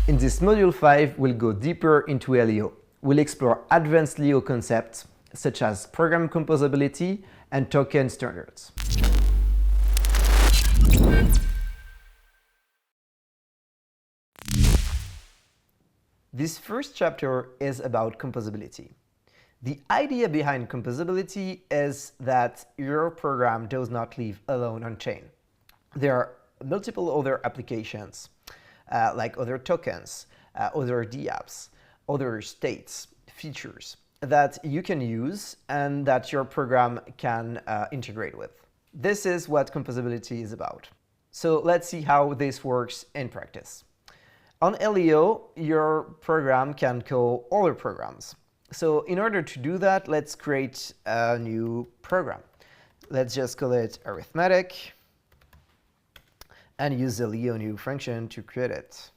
In this Module 5, we'll go deeper into Aleo. We'll explore advanced Leo concepts such as program composability and token standards. This first chapter is about composability. The idea behind composability is that your program does not live alone on chain. There are multiple other applications, like other tokens, other dApps, other states, features that you can use and that your program can integrate with. This is what composability is about. So let's see how this works in practice. On Aleo, your program can call other programs. So in order to do that, let's create a new program. Let's just call it arithmetic and use the Aleo new function to create it.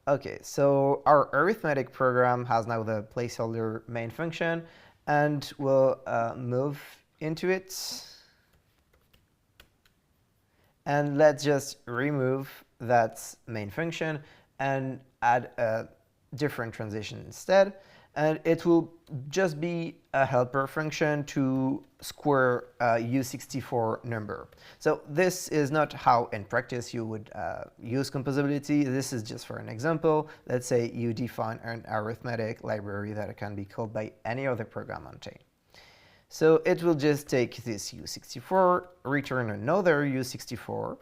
Okay, so our arithmetic program has now the placeholder main function, and we'll move into it. And let's just remove that main function and add a different transition instead. And it will just be a helper function to square a U64 number. So this is not how in practice you would use composability. This is just for an example. Let's say you define an arithmetic library that can be called by any other program on chain. So it will just take this U64, return another U64.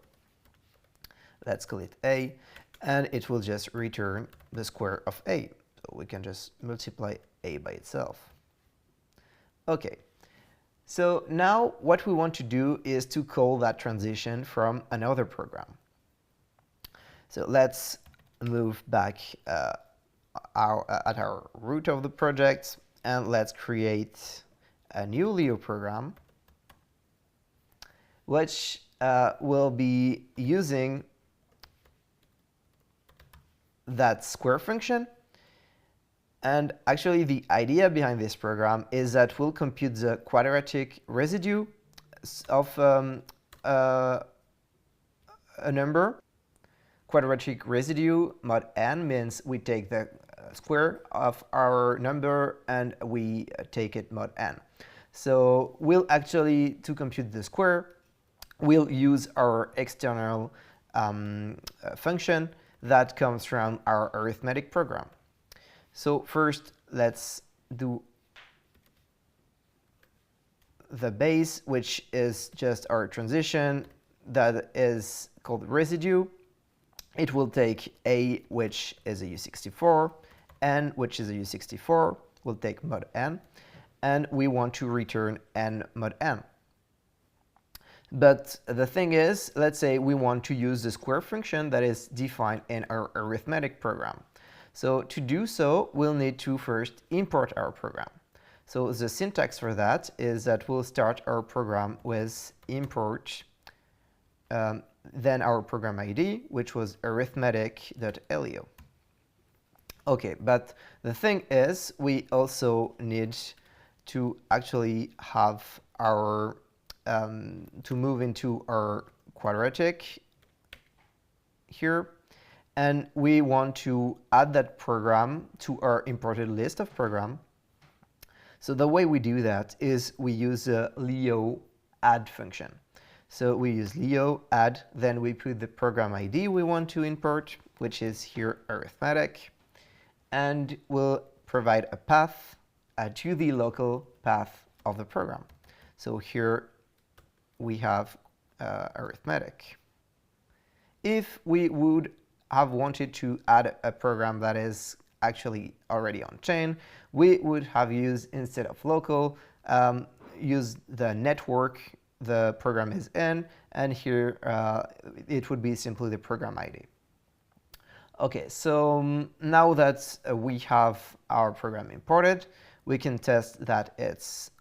Let's call it A, and it will just return the square of A. So we can just multiply A by itself. Okay, so now what we want to do is to call that transition from another program. So let's move back at our root of the project, and let's create a new Leo program, which will be using that square function. And actually, the idea behind this program is that we'll compute the quadratic residue of a number. Quadratic residue mod n means we take the square of our number and we take it mod n. So we'll actually, to compute the square, we'll use our external function that comes from our arithmetic program. So first, let's do the base, which is just our transition that is called residue. It will take A, which is a U64, N, which is a U64, we'll take mod n, and we want to return n mod n. But the thing is, let's say we want to use the square function that is defined in our arithmetic program. So to do so, we'll need to first import our program. So the syntax for that is that we'll start our program with import, then our program ID, which was arithmetic.aleo. Okay, but the thing is, we also need to actually have our, to move into our quadratic here. And we want to add that program to our imported list of program. So the way we do that is we use a Leo add function. So we use Leo add, then we put the program ID we want to import, which is here arithmetic, and we'll provide a path to the local path of the program. So here we have arithmetic. If we would have wanted to add a program that is actually already on chain, we would have used, instead of local, use the network the program is in, and here it would be simply the program ID. Okay, so now that we have our program imported, we can test that it's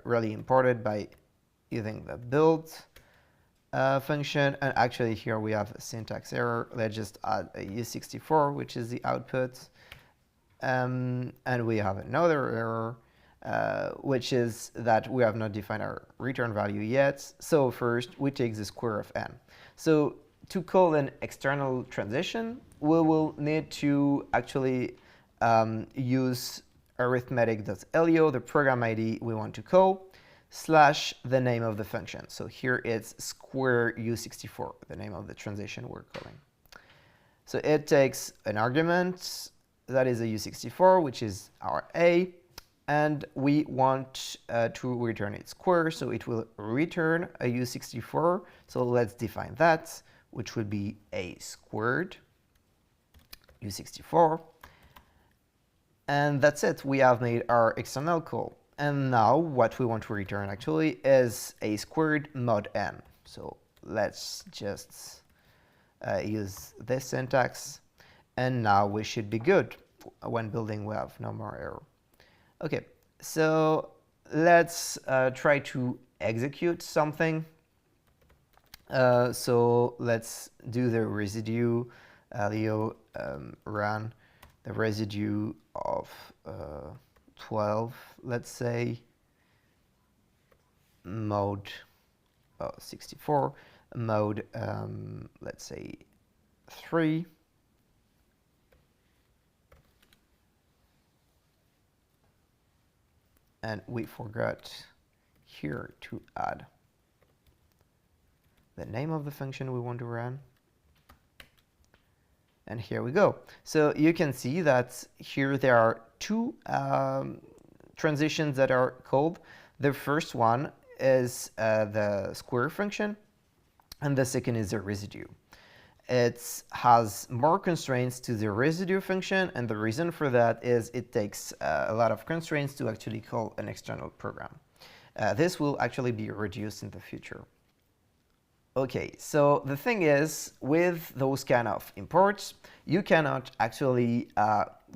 really imported by using the build function, and actually here we have a syntax error. Let's just add a U64, which is the output, and we have another error, which is that we have not defined our return value yet. So first we take the square of n. So to call an external transition, we will need to actually use arithmetic.aleo, the program ID we want to call, slash the name of the function. So here it's square u64, the name of the transition we're calling. So it takes an argument that is a u64, which is our a, and we want to return its square, so it will return a u64. So let's define that, which would be a squared u64. And that's it. We have made our external call. And now what we want to return actually is a squared mod n. So let's just use this syntax. And now we should be good. When building, we have no more error. OK, so let's try to execute something. So let's do the residue Aleo run the residue of 12, let's say, mode 64, mode, let's say, 3. And we forgot here to add the name of the function we want to run. And here we go. So you can see that here there are two transitions that are called. The first one is the square function, and the second is the residue. It has more constraints to the residue function, and the reason for that is it takes a lot of constraints to actually call an external program. This will actually be reduced in the future. OK, so the thing is, with those kind of imports, you cannot actually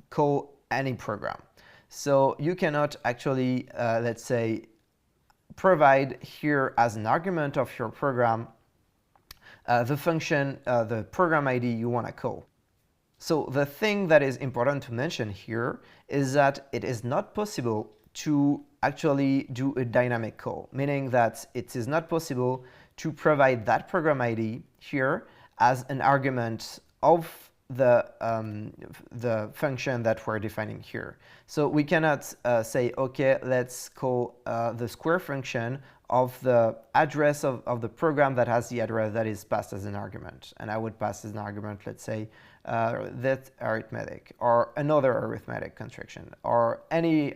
call any program. So you cannot actually, let's say, provide here as an argument of your program the function, the program ID you want to call. So the thing that is important to mention here is that it is not possible to actually do a dynamic call, meaning that it is not possible to provide that program ID here as an argument of the function that we're defining here. So we cannot say, OK, let's call the square function of the address of the program that has the address that is passed as an argument. And I would pass as an argument, let's say, that arithmetic, or another arithmetic construction, or any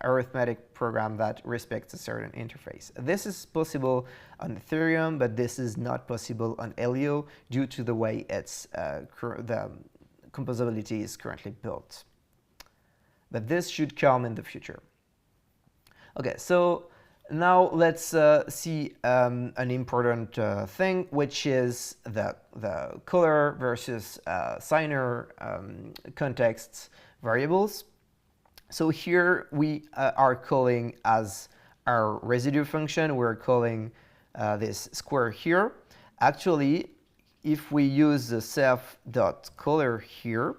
arithmetic program that respects a certain interface. This is possible on Ethereum, but this is not possible on Aleo due to the way it's the composability is currently built. But this should come in the future. OK, so now let's see an important thing, which is the color versus signer context variables. So here we are calling as our residue function, we're calling this square here. Actually, if we use the self.color here,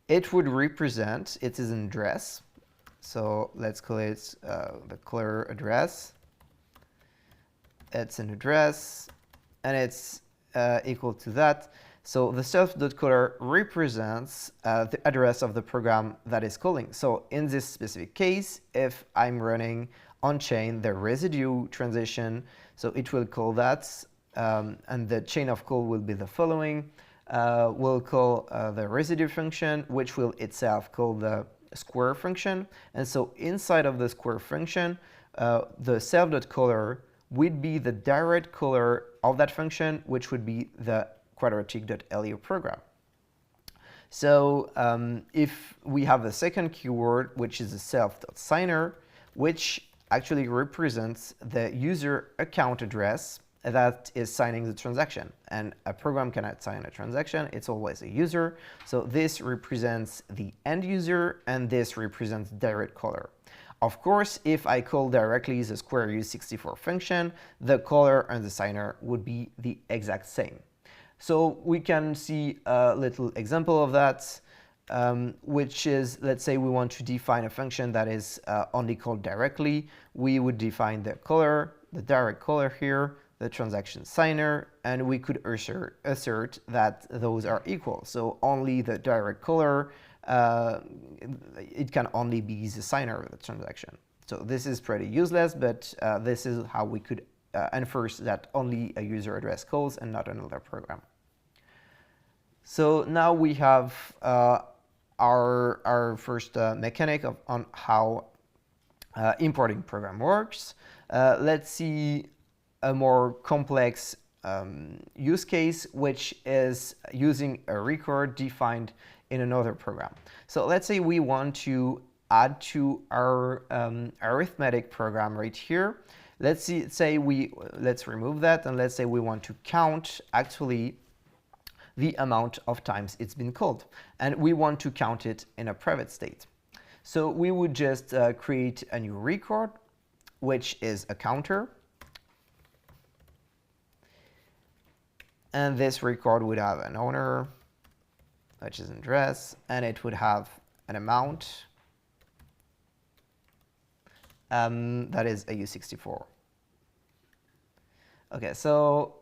it would represent, it is an address. So let's call it the color address. It's an address, and it's equal to that. So the self.color represents the address of the program that is calling. So in this specific case, if I'm running on-chain the residue transition, so it will call that, and the chain of call will be the following. We'll call the residue function, which will itself call the square function. And so inside of the square function, the self.color would be the direct color of that function, which would be the quadratic.aleo program. So if we have a second keyword, which is the self.signer, which actually represents the user account address that is signing the transaction. And a program cannot sign a transaction, it's always a user. So this represents the end user, and this represents direct color. Of course, if I call directly the square u64 function, the color and the signer would be the exact same. So we can see a little example of that, which is, let's say we want to define a function that is only called directly. We would define the color, the direct color here, the transaction signer, and we could assert that those are equal. So only the direct caller, it can only be the signer of the transaction. So this is pretty useless, but this is how we could enforce that only a user address calls and not another program. So now we have our first mechanic on how importing program works. Let's see a more complex use case, which is using a record defined in another program. So let's say we want to add to our arithmetic program right here. Let's remove that, and let's say we want to count actually the amount of times it's been called, and we want to count it in a private state. So we would just create a new record, which is a counter. And this record would have an owner, which is an address, and it would have an amount that is a U64. Okay, so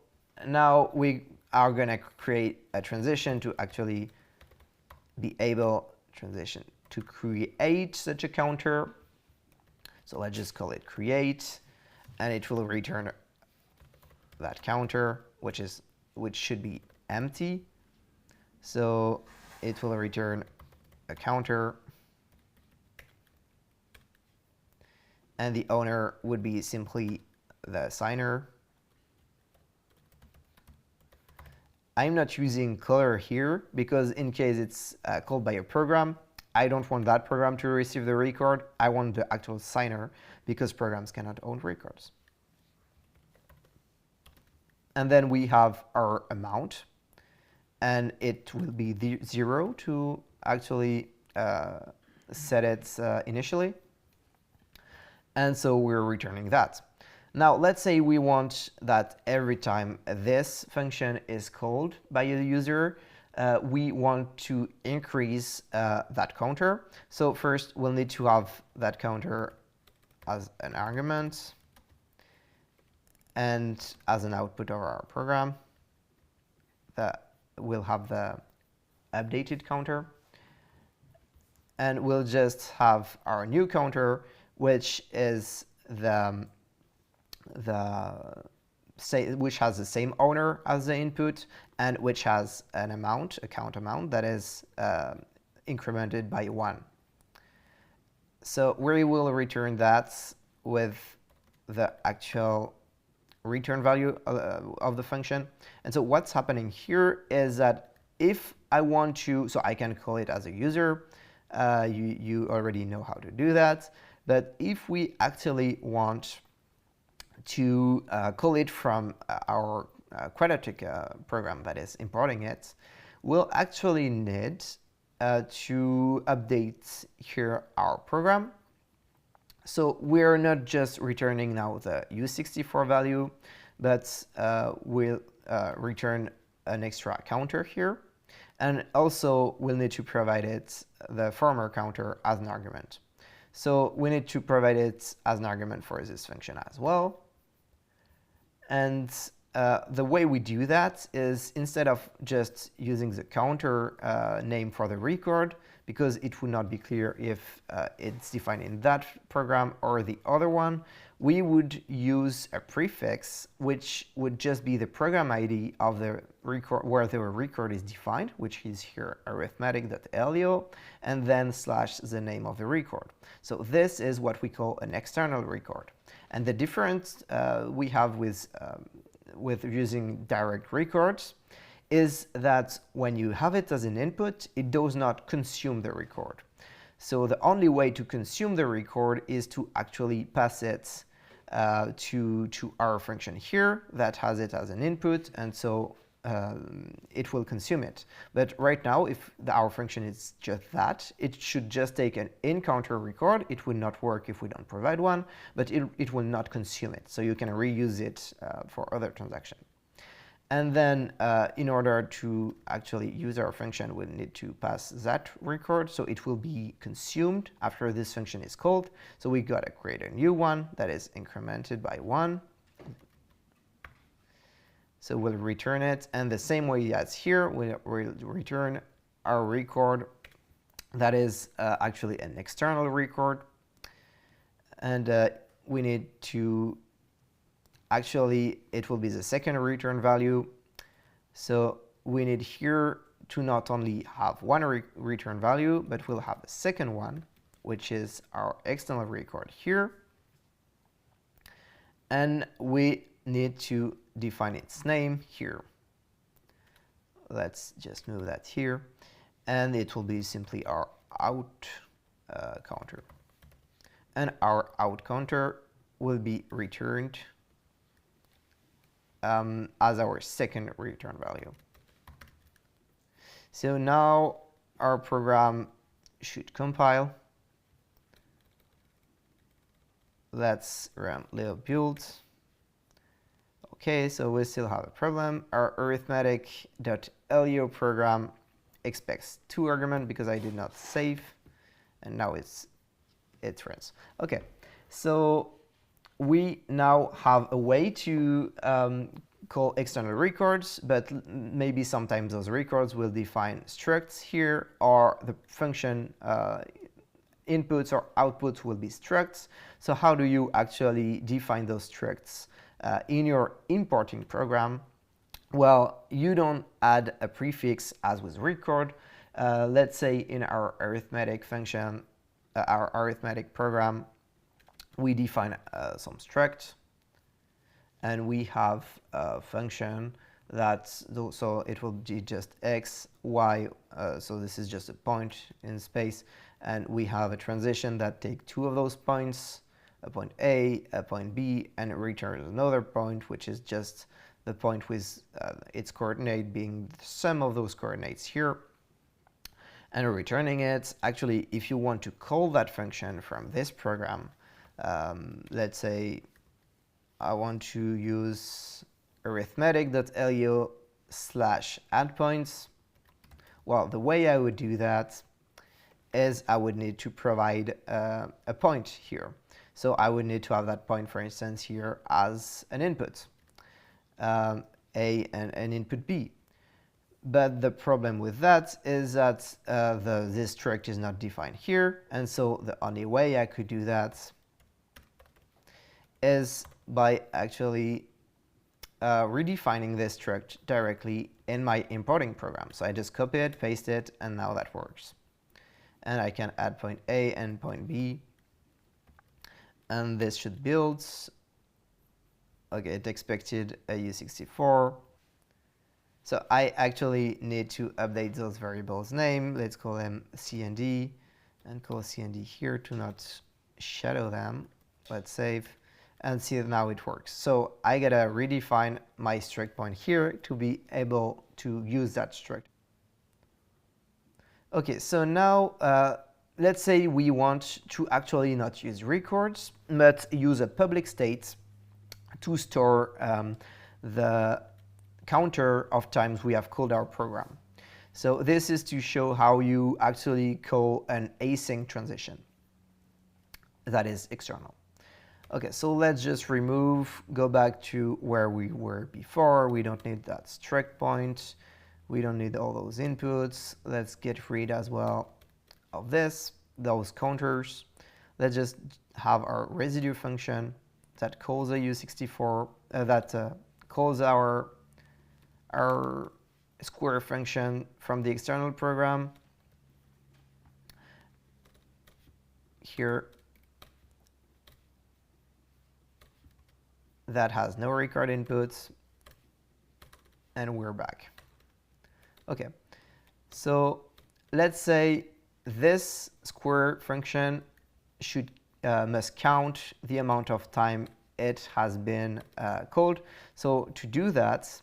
now we are going to create a transition to actually be able to create such a counter. So let's just call it create, and it will return that counter, which should be empty. So it will return a counter, and the owner would be simply the signer. I'm not using color here because in case it's called by a program, I don't want that program to receive the record. I want the actual signer because programs cannot own records. And then we have our amount, and it will be 0 to actually set it initially. And so we're returning that. Now, let's say we want that every time this function is called by a user, we want to increase that counter. So first, we'll need to have that counter as an argument and as an output of our program. That we'll have the updated counter. And we'll just have our new counter, which is which has the same owner as the input, and which has an amount, a count amount, that is incremented by 1. So we will return that with the actual return value of the function. And so what's happening here is that if I want to, so I can call it as a user, you already know how to do that. But if we actually want to call it from our quadratic program that is importing it, we'll actually need to update here our program. So we're not just returning now the U64 value, but we'll return an extra counter here. And also we'll need to provide it the former counter as an argument. So we need to provide it as an argument for this function as well. And the way we do that is instead of just using the counter name for the record, because it would not be clear if it's defined in that program or the other one, we would use a prefix, which would just be the program ID of the record where the record is defined, which is here arithmetic.aleo, and then / the name of the record. So this is what we call an external record. And the difference we have with using direct records is that when you have it as an input, it does not consume the record. So the only way to consume the record is to actually pass it to our function here that has it as an input, and so it will consume it. But right now, if our function is just that, it should just take an in-counter record. It will not work if we don't provide one, but it will not consume it. So you can reuse it for other transactions. And then in order to actually use our function, we'll need to pass that record. So it will be consumed after this function is called. So we got to create a new one that is incremented by 1. So we'll return it, and the same way as here, we'll return our record that is actually an external record, and we need to actually, it will be the second return value. So we need here to not only have one return value, but we'll have a second one, which is our external record here. And we need to define its name here. Let's just move that here. And it will be simply our out counter. And our out counter will be returned as our second return value. So now our program should compile. Let's run Leo build. Okay, so we still have a problem. Our arithmetic.Aleo program expects 2 arguments because I did not save, and now it runs. Okay, so we now have a way to call external records, but maybe sometimes those records will define structs here, or the function inputs or outputs will be structs. So how do you actually define those structs in your importing program? Well, you don't add a prefix as with record. Let's say in our arithmetic function, our arithmetic program, we define some struct, and we have a function that, so it will be just x, y, so this is just a point in space, and we have a transition that takes 2 of those points, a point A, a point B, and it returns another point, which is just the point with its coordinate being the sum of those coordinates here. And returning it, actually, if you want to call that function from this program, let's say I want to use arithmetic.Aleo/addPoints. Well, the way I would do that is I would need to provide a point here. So I would need to have that point, for instance, here as an input, A and an input B. But the problem with that is that this struct is not defined here, and so the only way I could do that is by actually redefining this struct directly in my importing program. So I just copy it, paste it, and now that works. And I can add point A and point B, and this should build. Okay, it expected a U64. So I actually need to update those variables name. Let's call them C and D, and call C and D here to not shadow them. Let's save and see that now it works. So I gotta redefine my struct point here to be able to use that struct. Okay, so now let's say we want to actually not use records, but use a public state to store the counter of times we have called our program. So this is to show how you actually call an async transition that is external. Okay, so let's just go back to where we were before. We don't need that struct point. We don't need all those inputs. Let's get rid as well of those counters. Let's just have our residue function that calls a U64, that calls our square function from the external program. Here, that has no record inputs, and we're back. Okay, so let's say this square function must count the amount of time it has been called. So to do that,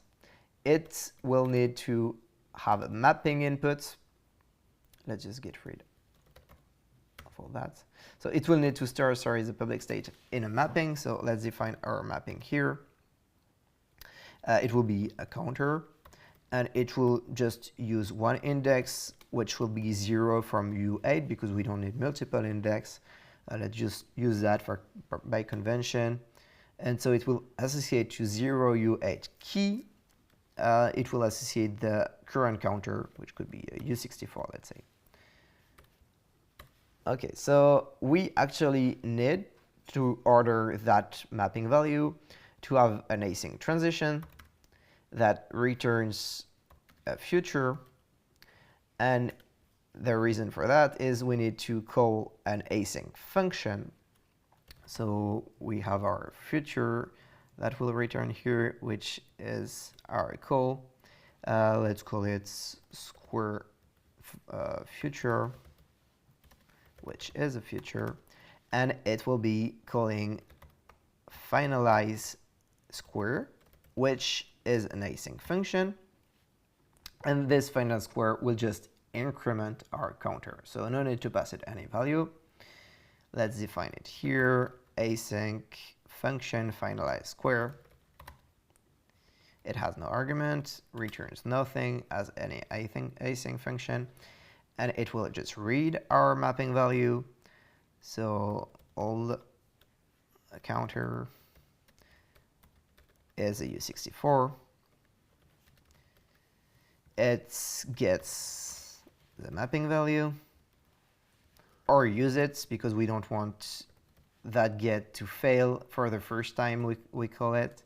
it will need to have a mapping input. Let's just get rid of all that. So it will need to store, the public state in a mapping. So let's define our mapping here. It will be a counter, and it will just use one index, which will be 0 from U8 because we don't need multiple index. Let's just use that by convention. And so it will associate to 0 U8 key, it will associate the current counter, which could be U64, let's say. Okay, so we actually need to order that mapping value to have an async transition that returns a future. And the reason for that is we need to call an async function. So we have our future that will return here, which is our call. Let's call it square future, which is a future, and it will be calling finalize square, which is an async function. And this finalize square will just increment our counter. So no need to pass it any value. Let's define it here, async function finalize square. It has no argument, returns nothing as any async function, and it will just read our mapping value. So all counter is a U64. It gets the mapping value, or use it because we don't want that get to fail for the first time we call it.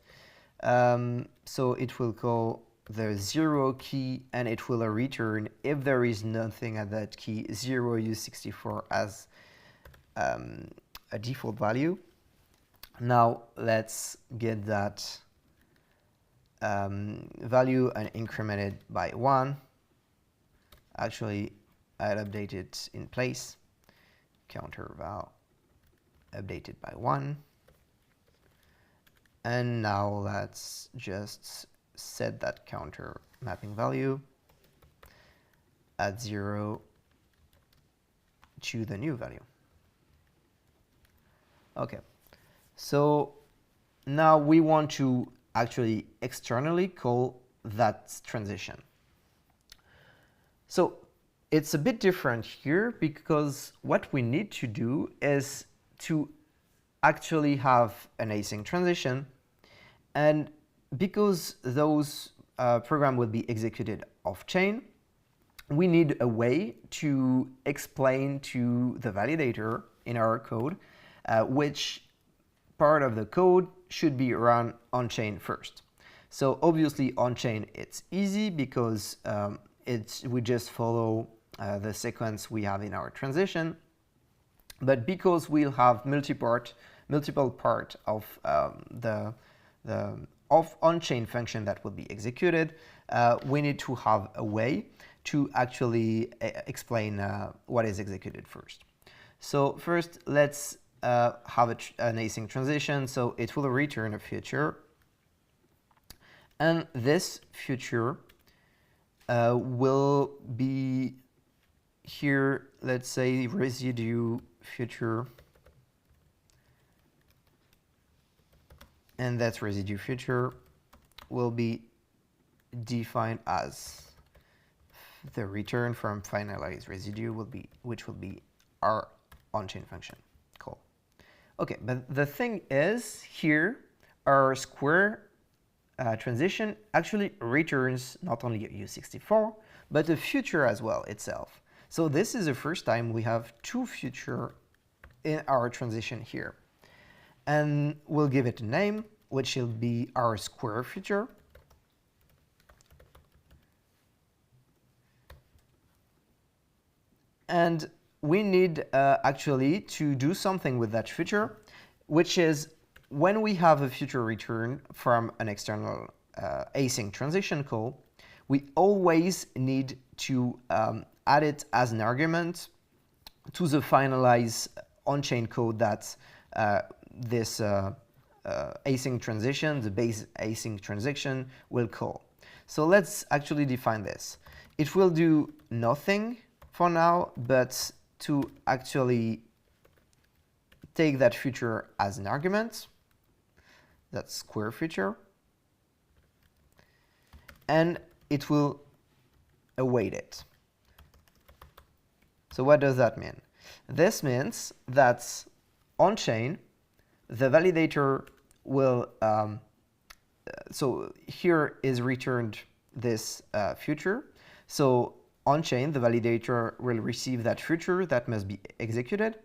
So it will call the 0 key, and it will return, if there is nothing at that key, 0 U64 as a default value. Now let's get that value and increment it by 1. Actually, I'll update it in place. Counter val updated by 1. And now let's just set that counter mapping value at 0 to the new value. Okay, so now we want to actually externally call that transition. So it's a bit different here because what we need to do is to actually have an async transition, and because those programs will be executed off-chain, we need a way to explain to the validator in our code which part of the code should be run on-chain first. So obviously on-chain it's easy because we just follow the sequence we have in our transition. But because we'll have multiple part of the on-chain function that will be executed, we need to have a way to actually explain what is executed first. So first, let's have an async transition. So it will return a future, and this future will be here. Let's say residue future, and that residue future will be defined as the return from finalized residue which will be our on-chain function call. Okay, but the thing is here our square transition actually returns not only a U64 but a future as well itself. So this is the first time we have two future in our transition here. And we'll give it a name, which will be our square future. And we need actually to do something with that future, which is when we have a future return from an external async transition call, we always need to add it as an argument to the finalize on-chain code that this async transition, the base async transition, will call. So let's actually define this. It will do nothing for now, but to actually take that future as an argument, that square future, and it will await it. So what does that mean? This means that on-chain, the validator will so here is returned this future. So on chain, the validator will receive that future that must be executed,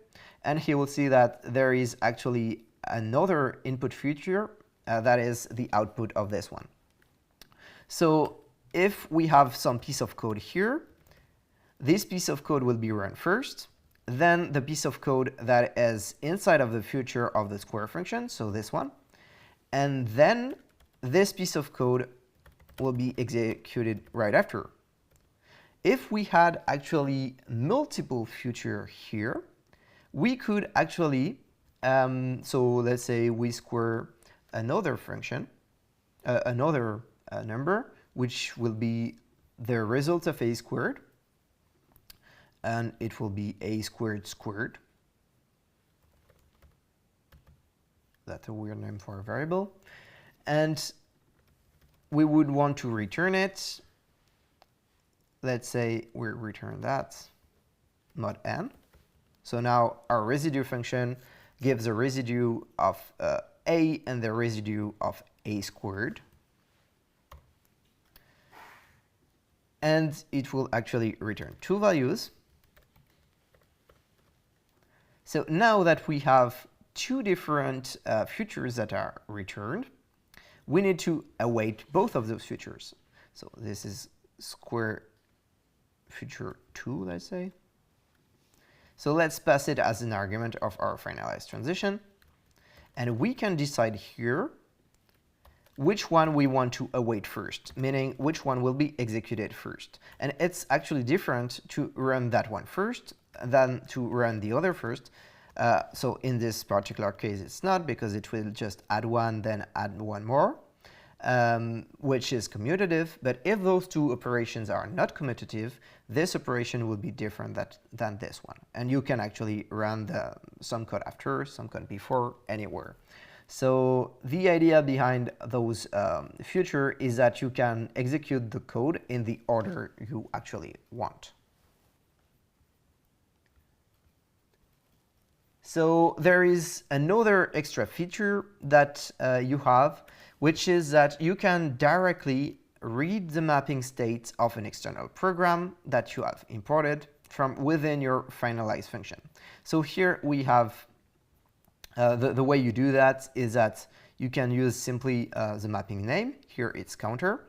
and he will see that there is actually another input future that is the output of this one. So if we have some piece of code here, this piece of code will be run first, then the piece of code that is inside of the future of the square function, so this one, and then this piece of code will be executed right after. If we had actually multiple future here, we could actually, so let's say we square another function, another number, which will be the result of a squared, and it will be a squared squared. That's a weird name for a variable. And we would want to return it. Let's say we return that, mod n. So now our residue function gives a residue of a and the residue of a squared. And it will actually return two values. So now that we have two different futures that are returned, we need to await both of those futures. So this is square future 2, let's say. So let's pass it as an argument of our finalized transition. And we can decide here which one we want to await first, meaning which one will be executed first. And it's actually different to run that one first than to run the other first. So in this particular case, it's not, because it will just add one, then add one more, which is commutative. But if those two operations are not commutative, this operation will be different than this one. And you can actually run some code after, some code before, anywhere. So the idea behind those future is that you can execute the code in the order you actually want. So there is another extra feature that you have, which is that you can directly read the mapping state of an external program that you have imported from within your finalized function. So here we have the way you do that is that you can use simply the mapping name. Here it's counter,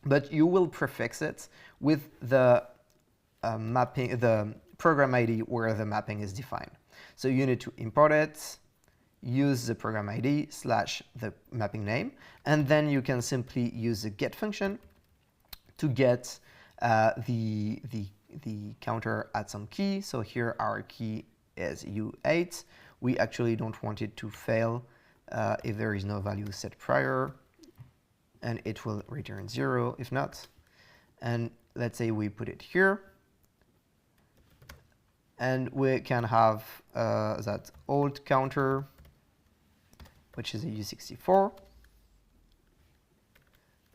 but you will prefix it with the the program ID where the mapping is defined. So you need to import it, use the program ID / the mapping name, and then you can simply use the get function to get the counter at some key. So here our key is U8. We actually don't want it to fail if there is no value set prior, and it will return 0 if not. And let's say we put it here. And we can have that old counter, which is a U64.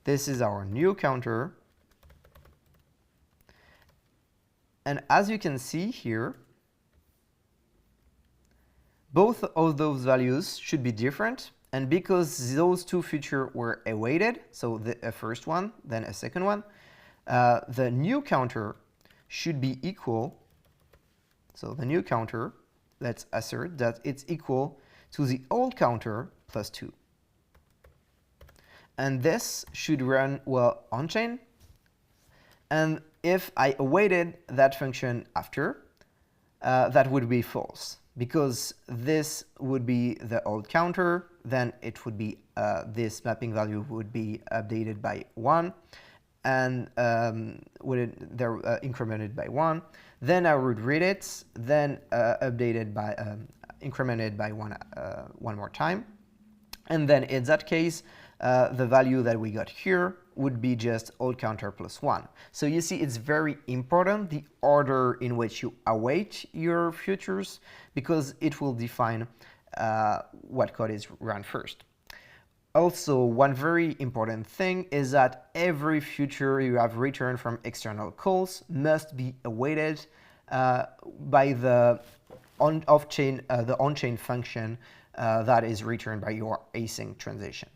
This is our new counter. And as you can see here, both of those values should be different. And because those two features were awaited, so a first one, then a second one, the new counter should be equal. So the new counter, let's assert that it's equal to the old counter plus 2. And this should run, well, on chain. And if I awaited that function after, that would be false, because this would be the old counter, then it would be, this mapping value would be updated by 1, and incremented by 1. Then I would read it, then updated by, incremented by one more time. And then in that case, the value that we got here would be just old counter plus 1. So you see, it's very important, the order in which you await your futures, because it will define what code is run first. Also, one very important thing is that every future you have returned from external calls must be awaited by the on-chain function that is returned by your async transition.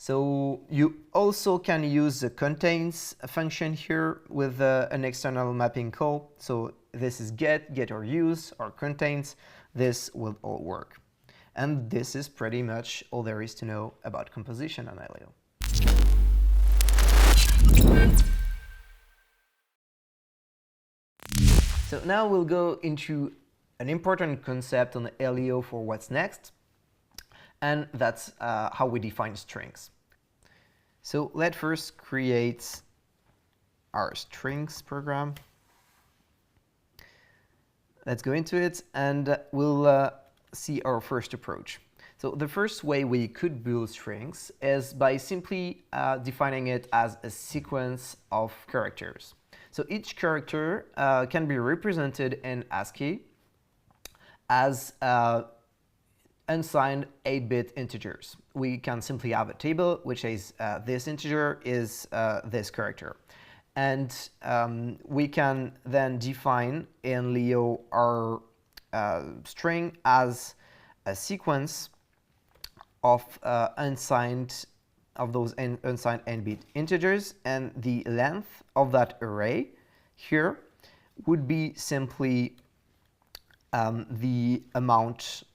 So you also can use the contains function here with an external mapping call. So this is get or use, or contains. This will all work. And this is pretty much all there is to know about composition on Aleo. So now we'll go into an important concept on Aleo for what's next, and that's how we define strings. So let's first create our strings program. Let's go into it, and we'll see our first approach. So the first way we could build strings is by simply defining it as a sequence of characters. So each character can be represented in ASCII as unsigned 8-bit integers. We can simply have a table which is this integer is this character. And we can then define in Leo our string as a sequence of those unsigned n-bit integers, and the length of that array here would be simply the length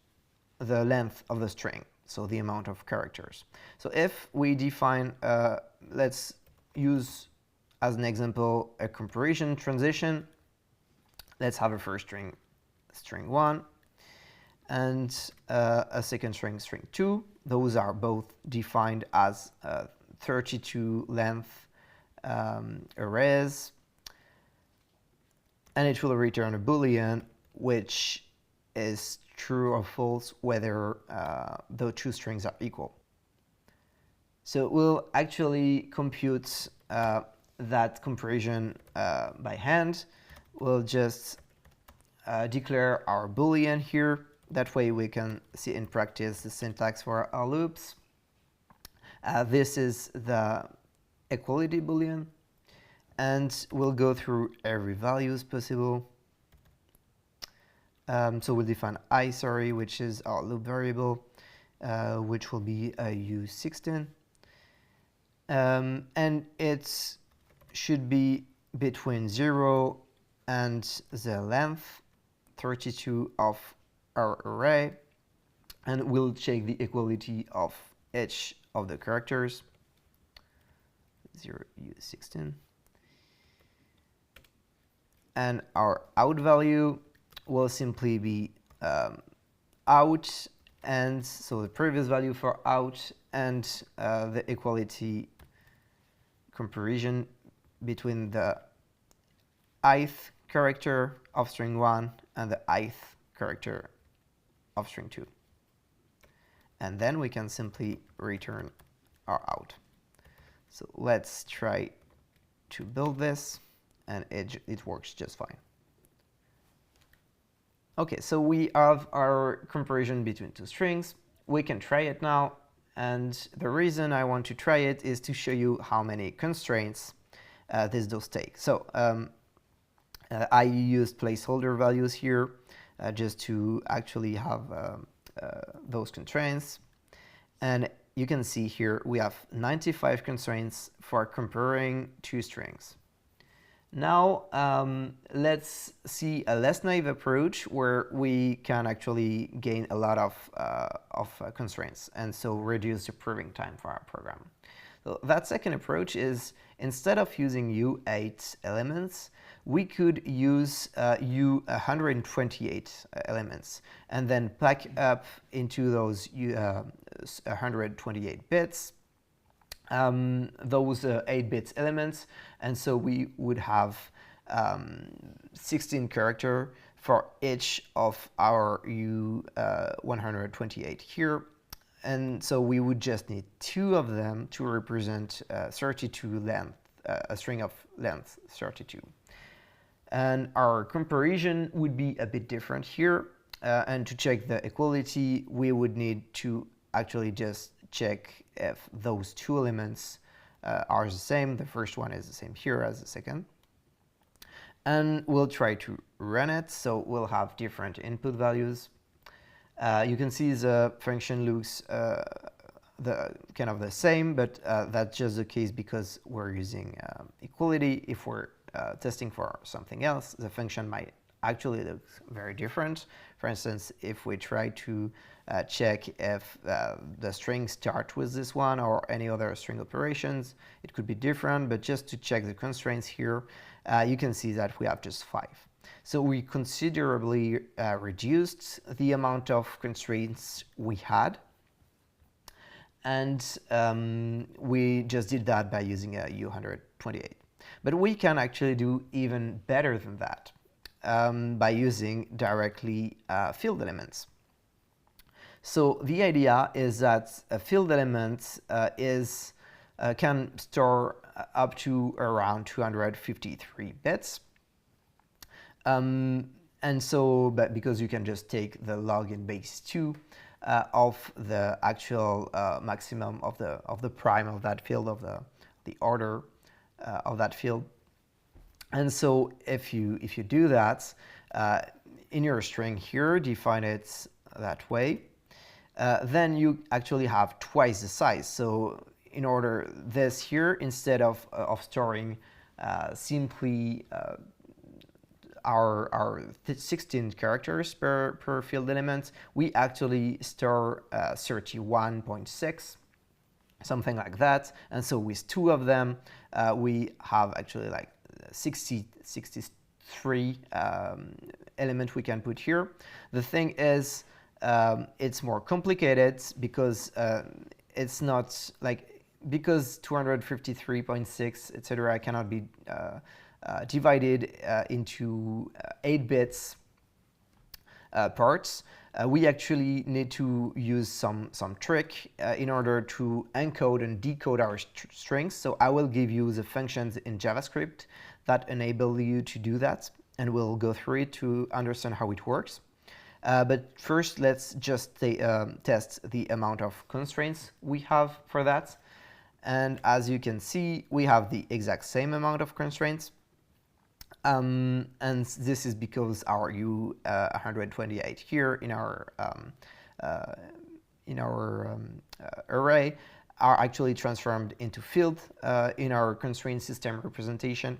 of the string, so the amount of characters. So if we define, let's use as an example a comparison transition. Let's have a first string, string 1, and a second string, string 2. Those are both defined as 32 length arrays, and it will return a boolean which is true or false whether the two strings are equal. So we'll actually compute that comparison by hand. We'll just declare our boolean here. That way we can see in practice the syntax for our loops. This is the equality boolean, and we'll go through every values possible. So we'll define I, which is our loop variable, which will be a u16. And it should be between 0 and the length 32 of our array, and we'll check the equality of each of the characters. 0u16. And our out value will simply be out, and so the previous value for out, and the equality comparison between the ith character of string 1 and the ith character of string 2. And then we can simply return our out. So let's try to build this, and it works just fine. Okay, so we have our comparison between two strings. We can try it now, and the reason I want to try it is to show you how many constraints this does take. So I used placeholder values here just to actually have those constraints. And you can see here we have 95 constraints for comparing two strings. Now let's see a less naive approach where we can actually gain a lot of constraints, and so reduce the proving time for our program. So that second approach is, instead of using U8 elements, we could use U128 elements, and then pack up into those 128 bits those 8-bit elements, and so we would have 16 characters for each of our U128 here, and so we would just need 2 of them to represent 32 length, a string of length 32. And our comparison would be a bit different here, and to check the equality we would need to actually just check if those 2 elements are the same. The first one is the same here as the second. And we'll try to run it, so we'll have different input values. You can see the function looks kind of the same, but that's just the case because we're using equality. If we're testing for something else, the function might actually look very different. For instance, if we try to check if the string starts with this one or any other string operations, it could be different. But just to check the constraints here, you can see that we have just 5. So we considerably reduced the amount of constraints we had. And we just did that by using a U128. But we can actually do even better than that by using directly field elements. So the idea is that a field element can store up to around 253 bits. And so, but because you can just take the log in base 2 of the actual maximum of the prime of that field, of the order of that field. And so if you do that in your string here, define it that way, then you actually have twice the size. So in order this here, instead of storing simply our 16 characters per field element, we actually store 31.6, something like that. And so with 2 of them, we have actually like 63 elements we can put here. The thing is, it's more complicated because it's not like, because 253.6, etc. cannot be divided into 8 bits parts. We actually need to use some trick in order to encode and decode our strings. So I will give you the functions in JavaScript that enable you to do that, and we'll go through it to understand how it works. But first, let's just test the amount of constraints we have for that. And as you can see, we have the exact same amount of constraints. And this is because our U128 here in our array are actually transformed into field in our constraint system representation.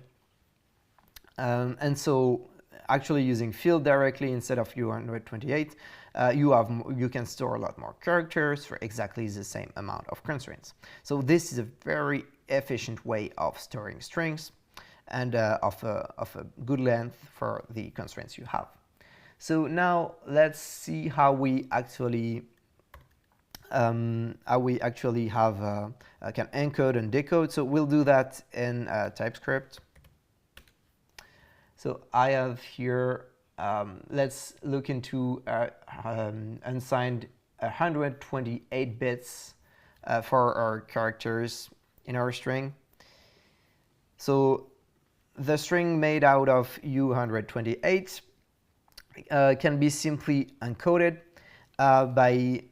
And so actually using field directly instead of U128, you can store a lot more characters for exactly the same amount of constraints. So this is a very efficient way of storing strings and of a good length for the constraints you have. So now let's see how we actually have can encode and decode. So we'll do that in TypeScript. So I have here, let's look into unsigned 128 bits for our characters in our string. So the string made out of U128 can be simply encoded by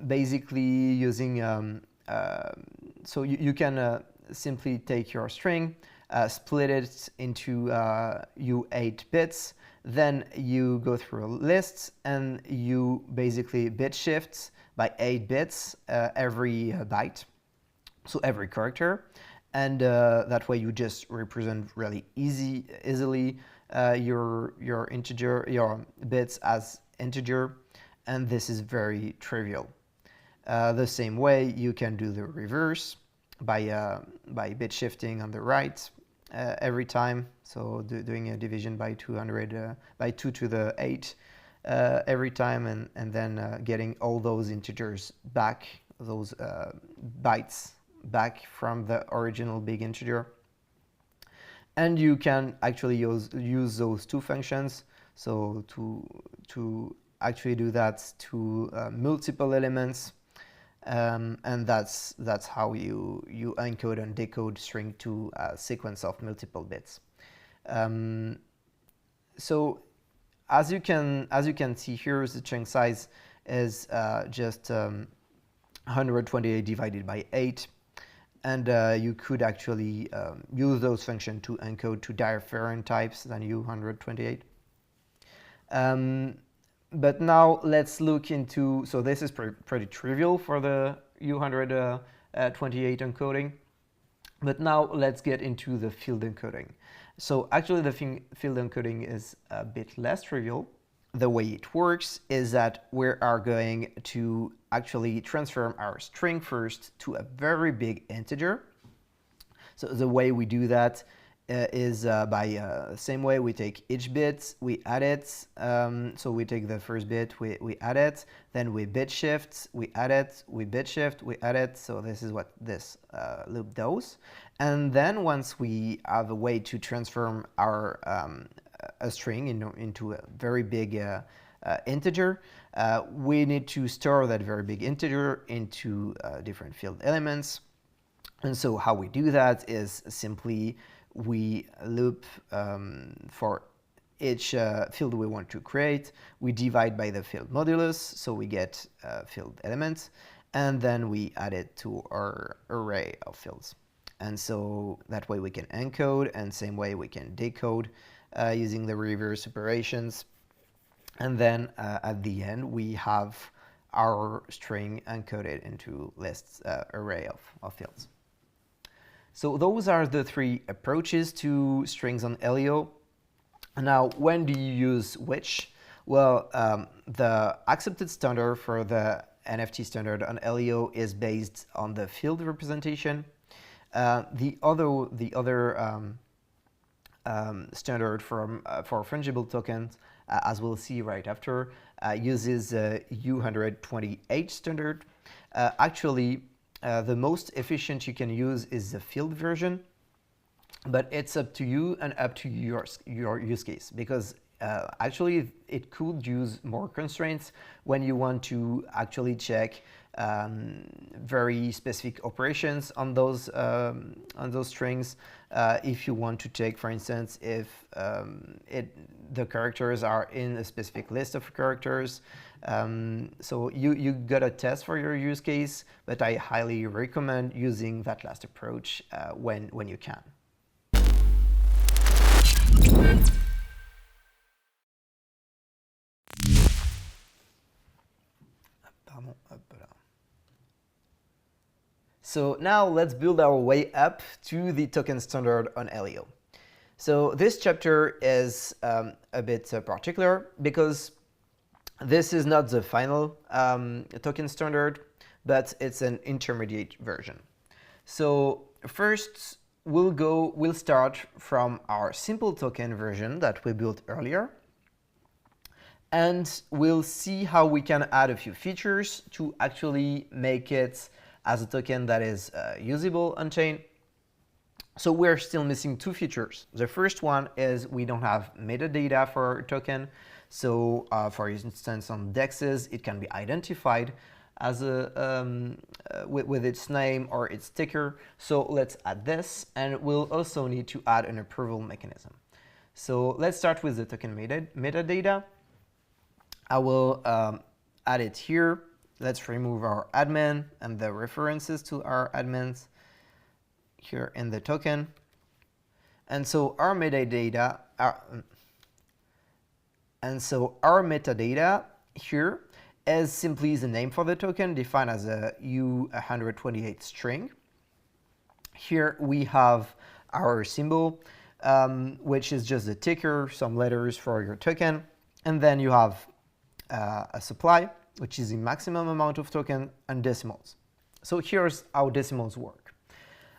basically using, so you can simply take your string, split it into U8 bits, then you go through a list and you basically bit shift by 8 bits every byte, so every character. And that way you just represent really easily your bits as integer, and this is very trivial. The same way you can do the reverse by bit shifting on the right every time. So doing a division by 200 by 2 to the 8 every time, and then getting all those integers back, those bytes back from the original big integer. And you can actually use those 2 functions, so to actually do that to multiple elements, and that's how you encode and decode string to a sequence of multiple bits. So as you can see here, the string size is just 128 divided by 8. And you could actually use those functions to encode to different types than U128. But now let's look into, so this is pretty trivial for the U128 encoding. But now let's get into the field encoding. So actually the field encoding is a bit less trivial. The way it works is that we are going to actually transform our string first to a very big integer. So the way we do that is by same way we take each bit, we add it. So we take the first bit, we add it, then we bit shift, we add it, we bit shift, we add it. So this is what this loop does. And then once we have a way to transform our a string into a very big integer, we need to store that very big integer into different field elements. And so how we do that is simply we loop for each field we want to create. We divide by the field modulus, so we get field elements, and then we add it to our array of fields. And so that way we can encode, and same way we can decode using the reverse operations. And then at the end, we have our string encoded into lists array of fields. So those are the three approaches to strings on Aleo. Now, when do you use which? Well, the accepted standard for the NFT standard on Aleo is based on the field representation. The other standard for fungible tokens, as we'll see right after, uses U128 standard. Actually, the most efficient you can use is the field version, but it's up to you and up to your use case, because actually it could use more constraints when you want to actually check very specific operations on those strings. If you want to check, for instance, if the characters are in a specific list of characters. So you gotta test for your use case, but I highly recommend using that last approach when you can. So now let's build our way up to the token standard on Aleo. So this chapter is a bit particular because this is not the final token standard, but it's an intermediate version. So first we'll start from our simple token version that we built earlier, and we'll see how we can add a few features to actually make it as a token that is usable on chain. So we're still missing two features. The first one is we don't have metadata for our token. So for instance, on dexes, it can be identified as with its name or its ticker. So let's add this, and we'll also need to add an approval mechanism. So let's start with the token metadata. I will add it here. Let's remove our admin and the references to our admins here in the token. And so our metadata here is simply the name for the token defined as a U128 string. Here we have our symbol, which is just the ticker, some letters for your token. And then you have a supply, which is the maximum amount of token, and decimals. So here's how decimals work.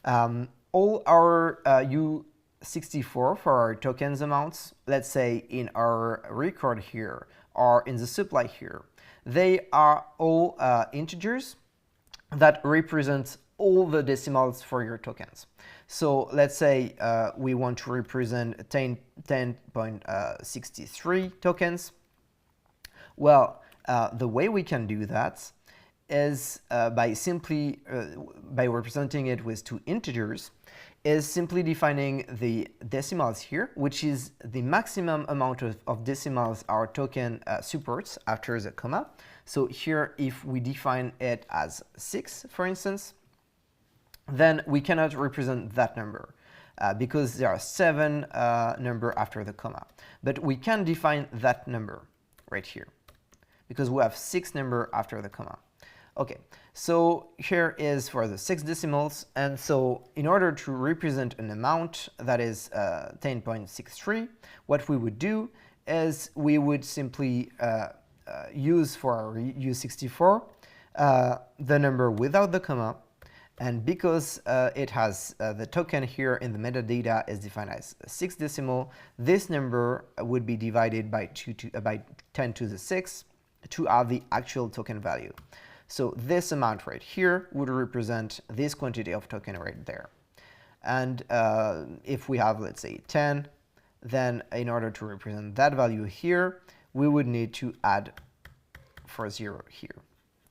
All our U64 for our tokens amounts, let's say in our record here or in the supply here, they are all integers that represent all the decimals for your tokens. So let's say we want to represent 10.63 tokens. Well, the way we can do that is by representing it with two integers, is simply defining the decimals here, which is the maximum amount of decimals our token supports after the comma. So here, if we define it as 6, for instance, then we cannot represent that number because there are 7 number after the comma. But we can define that number right here, because we have 6 number after the comma. Okay, so here is for the 6 decimals, and so in order to represent an amount that is 10.63, what we would do is we would simply use for our U64 the number without the comma, and because it has the token here in the metadata is defined as 6 decimal, this number would be divided by 10 to the 6 to have the actual token value. So this amount right here would represent this quantity of token right there. And if we have, let's say, 10, then in order to represent that value here, we would need to add 0 here.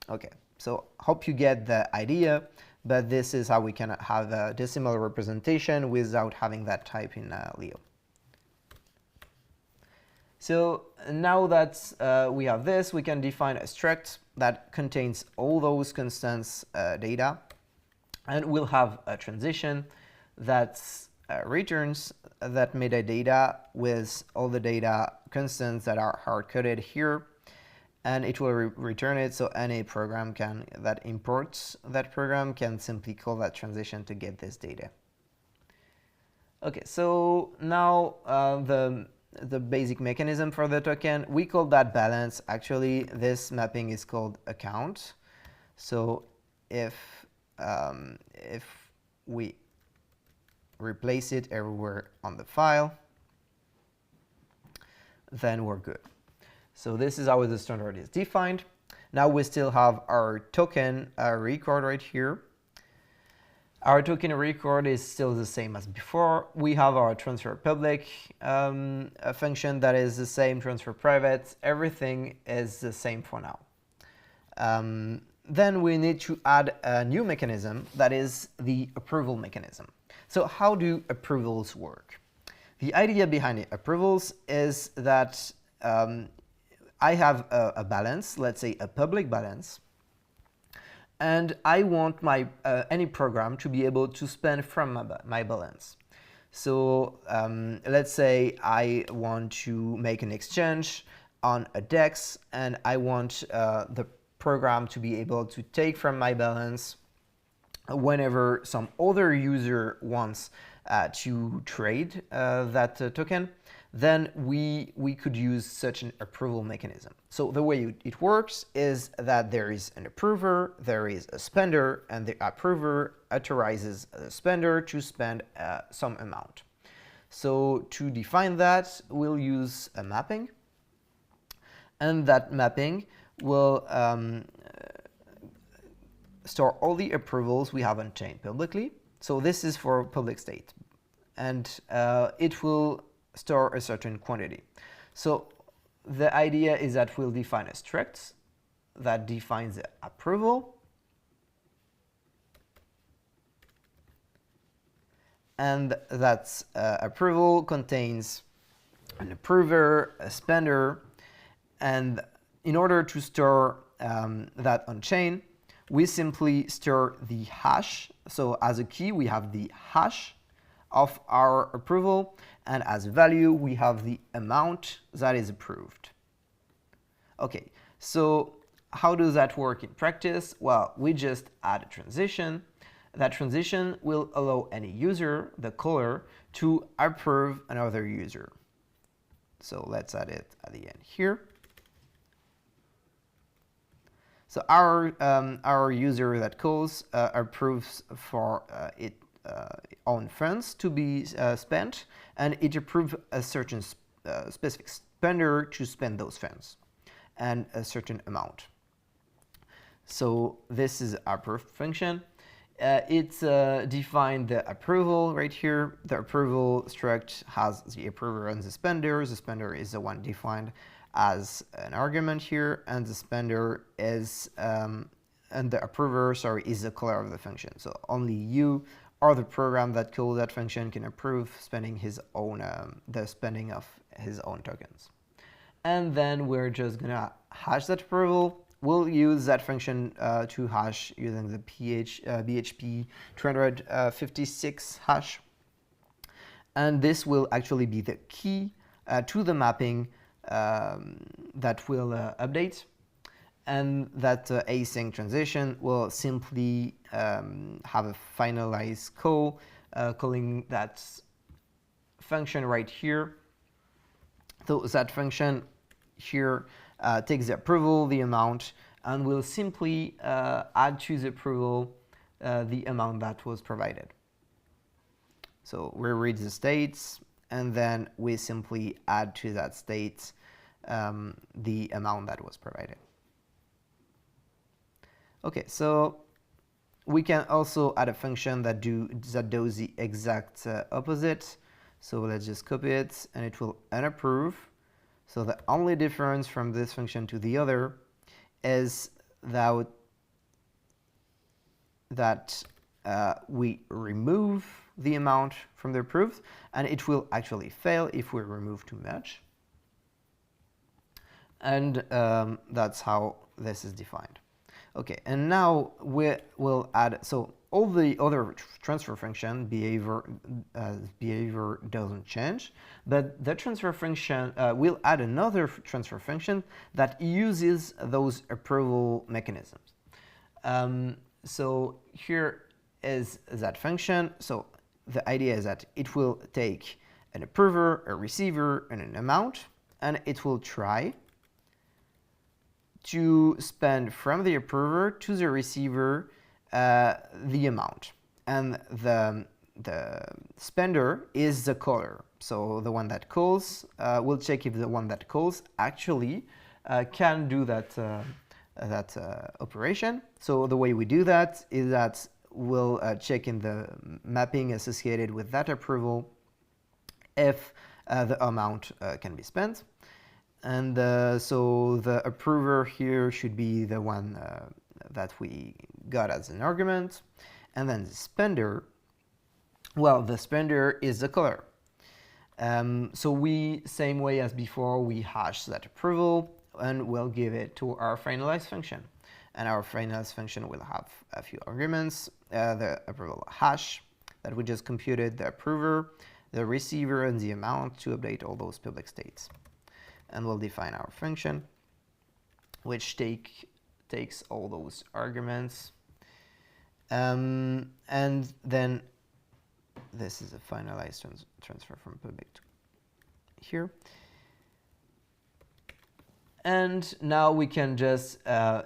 Okay, so hope you get the idea, but this is how we can have a decimal representation without having that type in Leo. So now that we have this, we can define a struct that contains all those constants data, and we'll have a transition that returns that metadata with all the data constants that are hard-coded here, and it will return it. So any program that imports that program can simply call that transition to get this data. Okay, so now the basic mechanism for the token, we call that balance. Actually, this mapping is called account. So if we replace it everywhere on the file, then we're good. So this is how the standard is defined. Now we still have our token record right here. Our token record is still the same as before. We have our transfer public function that is the same, transfer private. Everything is the same for now. Then we need to add a new mechanism that is the approval mechanism. So how do approvals work? The idea behind the approvals is that I have a balance, let's say a public balance, and I want my any program to be able to spend from my balance. So let's say I want to make an exchange on a DEX, and I want the program to be able to take from my balance whenever some other user wants to trade that token. Then we could use such an approval mechanism. So the way it works is that there is an approver, there is a spender, and the approver authorizes the spender to spend some amount. So to define that, we'll use a mapping, and that mapping will store all the approvals we have unchained publicly. So this is for public state, and it will store a certain quantity. So the idea is that we'll define a struct that defines the approval, and that approval contains an approver, a spender, and in order to store that on chain, we simply store the hash. So as a key, we have the hash of our approval, and as a value, we have the amount that is approved. Okay, so how does that work in practice? Well, we just add a transition. That transition will allow any user, the caller, to approve another user. So let's add it at the end here. So our user that calls approves for its own funds to be spent, and it approves a certain specific spender to spend those funds and a certain amount. So this is our approve function. It's defined the approval right here. The approval struct has the approver and the spender. The spender is the one defined as an argument here, and the spender is and the approver, sorry, is the caller of the function. So only you or the program that calls that function can approve spending his own the spending of his own tokens. And then we're just gonna hash that approval. We'll use that function to hash using the BHP 256 hash. And this will actually be the key to the mapping that will update. and that async transition will simply have a finalize call, calling that function right here. So that function here takes the approval, the amount, and will simply add to the approval the amount that was provided. So we read the states, and then we simply add to that state the amount that was provided. Okay, so we can also add a function that does the exact opposite. So let's just copy it, and it will unapprove. So the only difference from this function to the other is that we remove the amount from the approved, and it will actually fail if we remove too much. And that's how this is defined. Okay, and now we will add, so all the other transfer function behavior doesn't change, but the transfer function will add another transfer function that uses those approval mechanisms. So here is that function. So the idea is that it will take an approver, a receiver, and an amount, and it will try to spend from the approver to the receiver the amount. And the spender is the caller. So the one that calls will check if the one that calls actually can do that operation. So the way we do that is that we'll check in the mapping associated with that approval if the amount can be spent. And so the approver here should be the one that we got as an argument. And then the spender, well, the spender is the caller. So we, same way as before, we hash that approval and we'll give it to our finalize function. And our finalize function will have a few arguments, the approval hash that we just computed, the approver, the receiver, and the amount to update all those public states. And we'll define our function, which takes all those arguments. And then this is a finalized transfer from public to here. And now we can just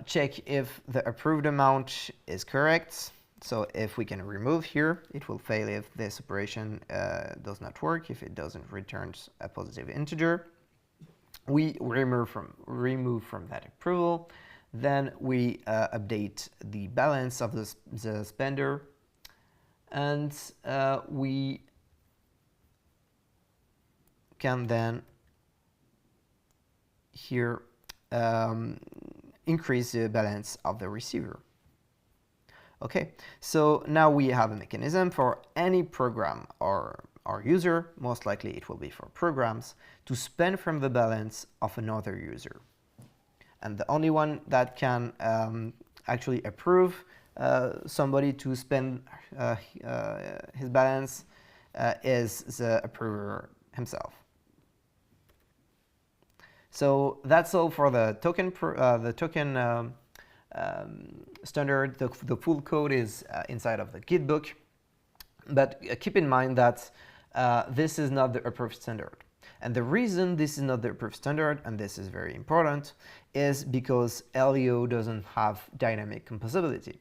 check if the approved amount is correct. So if we can remove here, it will fail if this operation does not work, if it doesn't return a positive integer. We remove from that approval. Then we update the balance of the spender. And we can then here increase the balance of the receiver. Okay, so now we have a mechanism for any program or user, most likely it will be for programs, to spend from the balance of another user. And the only one that can actually approve somebody to spend his balance is the approver himself. So that's all for the token standard. The full code is inside of the Git book, but keep in mind that this is not the approved standard. And the reason this is not the approved standard, and this is very important, is because Aleo doesn't have dynamic composability.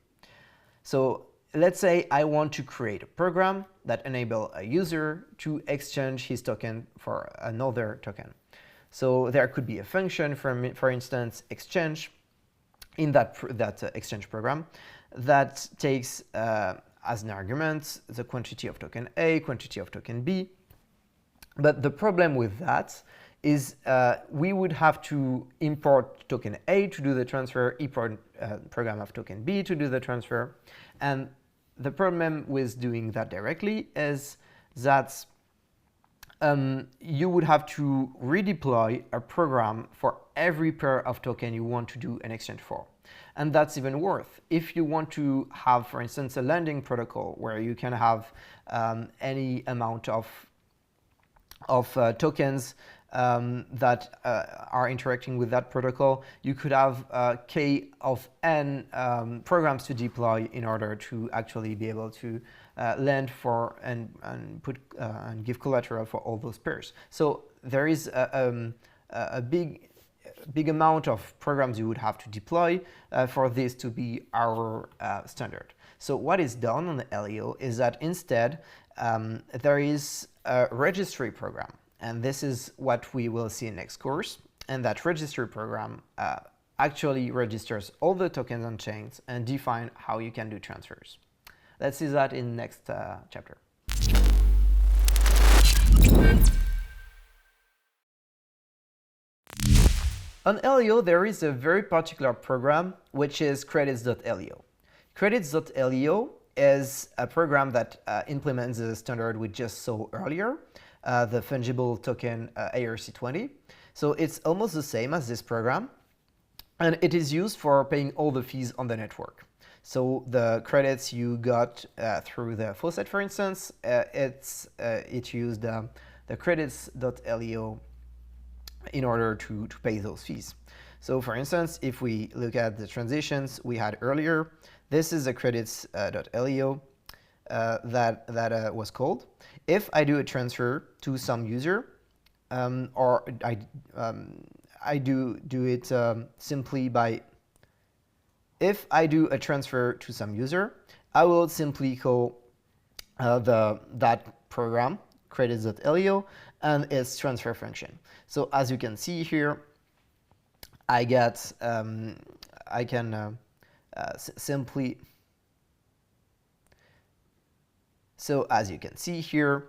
So let's say I want to create a program that enables a user to exchange his token for another token. So there could be a function, for instance, exchange, in that exchange program that takes as an argument the quantity of token A, quantity of token B. But the problem with that is we would have to import token A to do the transfer, import program of token B to do the transfer. And the problem with doing that directly is that you would have to redeploy a program for every pair of token you want to do an exchange for. And that's even worse. If you want to have, for instance, a lending protocol where you can have any amount of tokens that are interacting with that protocol. You could have k of n programs to deploy in order to actually be able to lend for and put and give collateral for all those pairs. So there is a big amount of programs you would have to deploy for this to be our standard. So what is done on the Aleo is that instead there is a registry program, and this is what we will see in next course. And that registry program actually registers all the tokens on chains and define how you can do transfers. Let's see that in next chapter. On Aleo, there is a very particular program, which is credits.aleo. Credits.aleo is a program that implements the standard we just saw earlier, the fungible token ERC20. So it's almost the same as this program, and it is used for paying all the fees on the network. So the credits you got through the faucet, for instance, it used the credits.aleo in order to pay those fees. So for instance, if we look at the transitions we had earlier, this is the credits.aleo that was called. If I do a transfer to some user, or I do it simply by, if I do a transfer to some user, I will simply call that program credits.aleo and its transfer function. So as you can see here, I get I can simply. So as you can see here,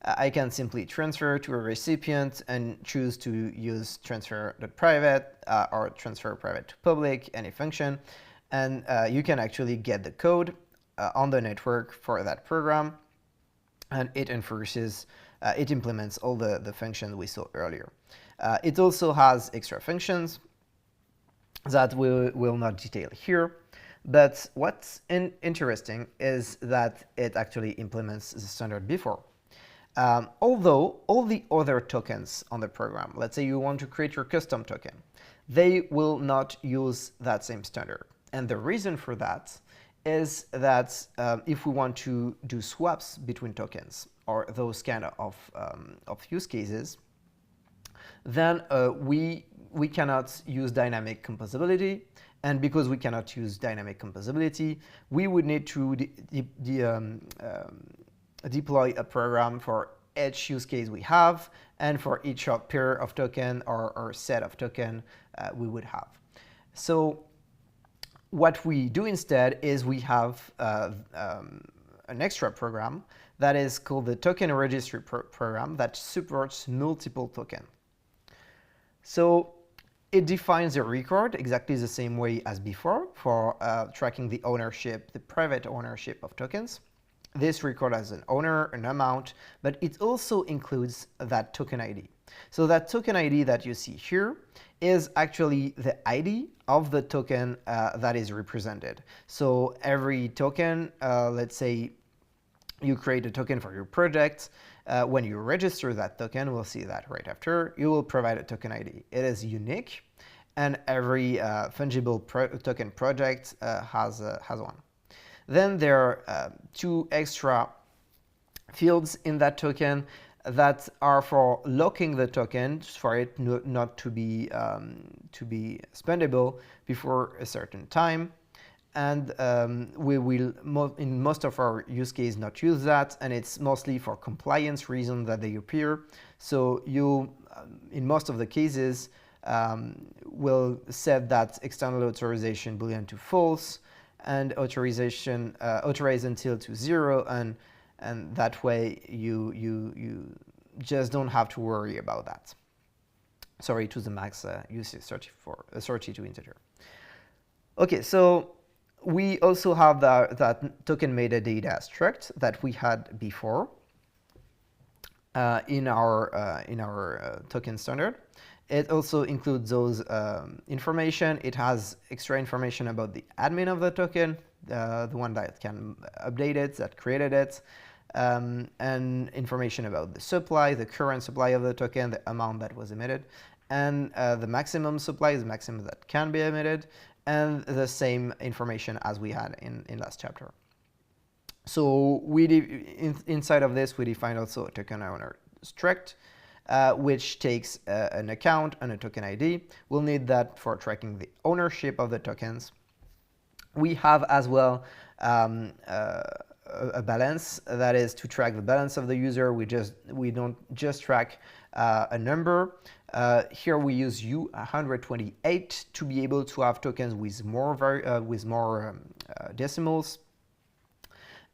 I can simply transfer to a recipient and choose to use transfer.private or transfer private to public, any function, and you can actually get the code on the network for that program, and it enforces. It implements all the functions we saw earlier. It also has extra functions that we will not detail here, but what's interesting is that it actually implements the standard before. Although all the other tokens on the program, let's say you want to create your custom token, they will not use that same standard. And the reason for that is that if we want to do swaps between tokens, or those kind of use cases, then we cannot use dynamic composability. And because we cannot use dynamic composability, we would need to deploy a program for each use case we have, and for each pair of token or set of token we would have. So what we do instead is we have an extra program that is called the token registry program that supports multiple tokens. So it defines a record exactly the same way as before for tracking the ownership, the private ownership of tokens. This record has an owner, an amount, but it also includes that token ID. So that token ID that you see here is actually the ID of the token that is represented. So every token, let's say you create a token for your project, when you register that token, we'll see that right after, you will provide a token ID. It is unique, and every fungible token project has one. Then there are two extra fields in that token that are for locking the token, for it not to be spendable before a certain time. And we will, in most of our use case, not use that, and it's mostly for compliance reasons that they appear. So you, in most of the cases, will set that external authorization boolean to false, and authorization authorize until to 0, and that way you just don't have to worry about that. Sorry, to the max usage 32 integer. Okay, so we also have that token metadata struct that we had before in our token standard. It also includes those information. It has extra information about the admin of the token, the one that can update it, that created it, and information about the supply, the current supply of the token, the amount that was emitted, and the maximum supply is the maximum that can be emitted, and the same information as we had in last chapter. So inside of this, we define also a token owner struct, which takes an account and a token ID. We'll need that for tracking the ownership of the tokens. We have as well a balance, that is to track the balance of the user. We don't just track a number. Here we use U128 to be able to have tokens with more decimals.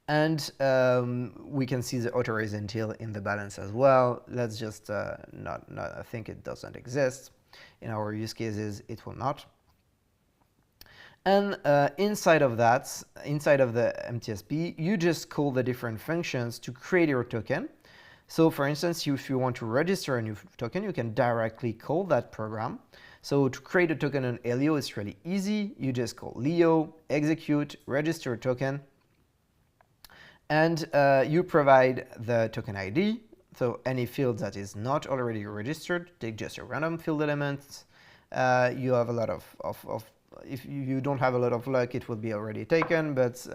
And we can see the authorized until in the balance as well. Let's just I think it doesn't exist. In our use cases, it will not. And inside of that, inside of the MTSP, you just call the different functions to create your token. So for instance, if you want to register a new token, you can directly call that program. So to create a token on Aleo, it's really easy. You just call Leo, execute, register a token. And you provide the token ID. So any field that is not already registered, take just a random field element. You have a lot of if you don't have a lot of luck, it will be already taken. But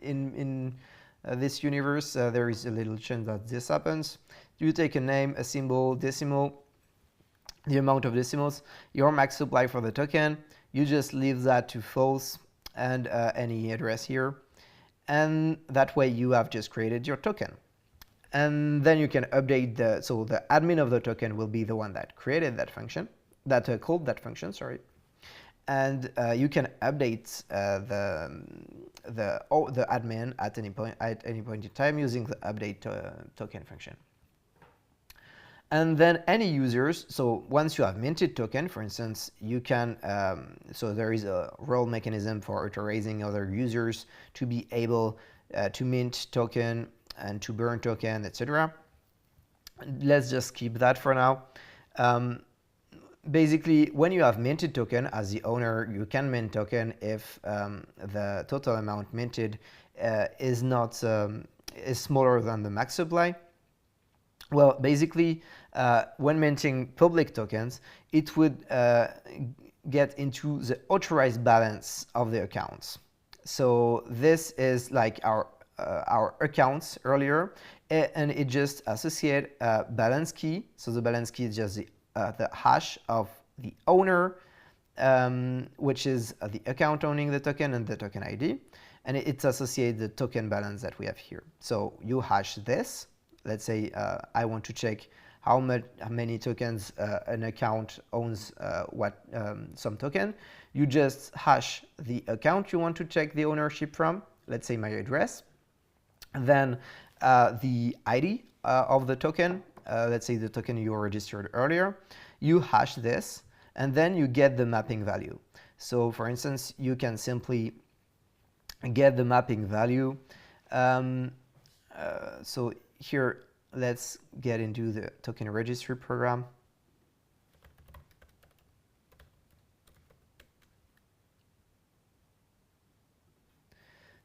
in this universe, there is a little chance that this happens. You take a name, a symbol, decimal, the amount of decimals, your max supply for the token. You just leave that to false, and any address here. And that way you have just created your token. And then you can update so the admin of the token will be the one that created that function, that called that function, sorry. And you can update the admin at any point in time using the update token function. And then any users, so once you have minted token, for instance, you can, so there is a role mechanism for authorizing other users to be able to mint token and to burn token, etc. Let's just keep that for now. Basically, when you have minted token as the owner, you can mint token if the total amount minted is smaller than the max supply. Well, basically, when minting public tokens, it would get into the authorized balance of the accounts. So this is like our accounts earlier, and it just associates a balance key. So the balance key is just the hash of the owner, which is the account owning the token and the token ID, and it associates the token balance that we have here. So you hash this. Let's say I want to check how many tokens an account owns some token. You just hash the account you want to check the ownership from, let's say my address. Then the ID of the token, let's say the token you registered earlier. You hash this, and then you get the mapping value. So for instance, you can simply get the mapping value. So here, let's get into the token registry program.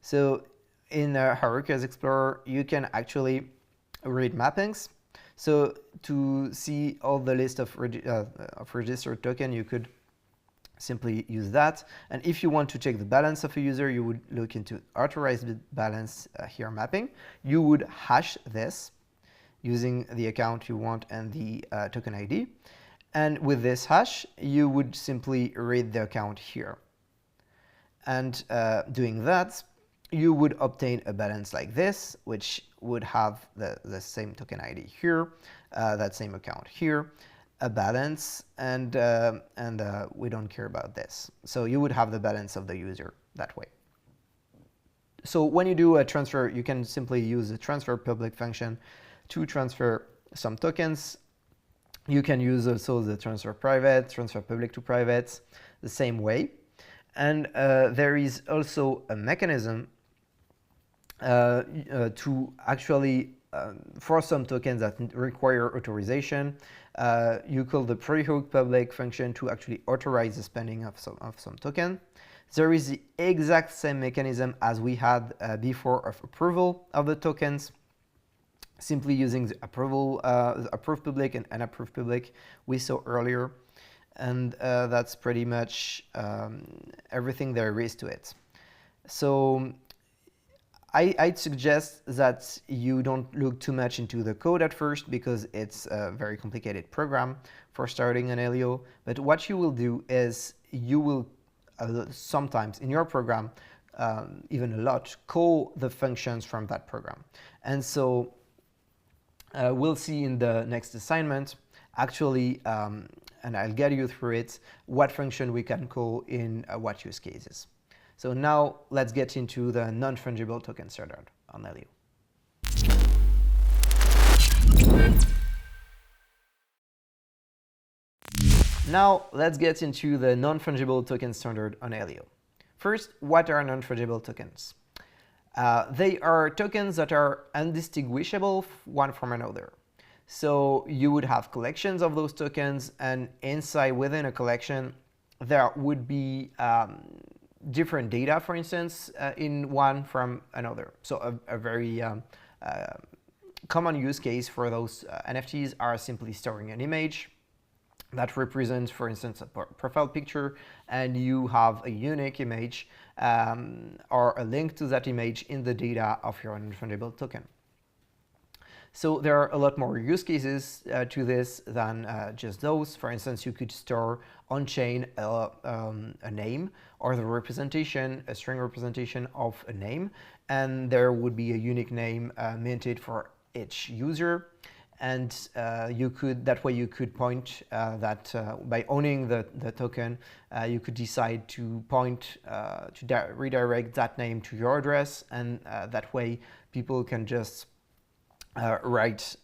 So in Hierarchies Explorer, you can actually read mappings. So to see all the list of registered token, you could simply use that. And if you want to check the balance of a user, you would look into authorized balance here mapping. You would hash this using the account you want and the token ID. And with this hash, you would simply read the account here. And doing that, you would obtain a balance like this, which would have the same token ID here, that same account here, a balance, and we don't care about this. So you would have the balance of the user that way. So when you do a transfer, you can simply use the transfer public function to transfer some tokens. You can use also the transfer private, transfer public to private, the same way. And there is also a mechanism to actually, for some tokens that require authorization, you call the pre-hook public function to actually authorize the spending of some token. There is the exact same mechanism as we had before of approval of the tokens. simply using the approved public and unapproved public we saw earlier. And that's pretty much everything there is to it. So I'd suggest that you don't look too much into the code at first, because it's a very complicated program for starting an Aleo. But what you will do is you will sometimes in your program, even a lot, call the functions from that program. And so we'll see in the next assignment, actually, and I'll get you through it, what function we can call in what use cases. So now let's get into the non-fungible token standard on Aleo. Now let's get into the non-fungible token standard on Aleo. First, what are non-fungible tokens? They are tokens that are undistinguishable one from another. So you would have collections of those tokens, and within a collection, there would be different data, for instance, in one from another. So a very common use case for those NFTs are simply storing an image that represents, for instance, a profile picture, and you have a unique image or a link to that image in the data of your non-fungible token. So there are a lot more use cases to this than just those. For instance, you could store on-chain a name, or the representation, a string representation of a name, and there would be a unique name minted for each user. And that way you could point that by owning the token, you could decide to point to redirect that name to your address, and that way people can just write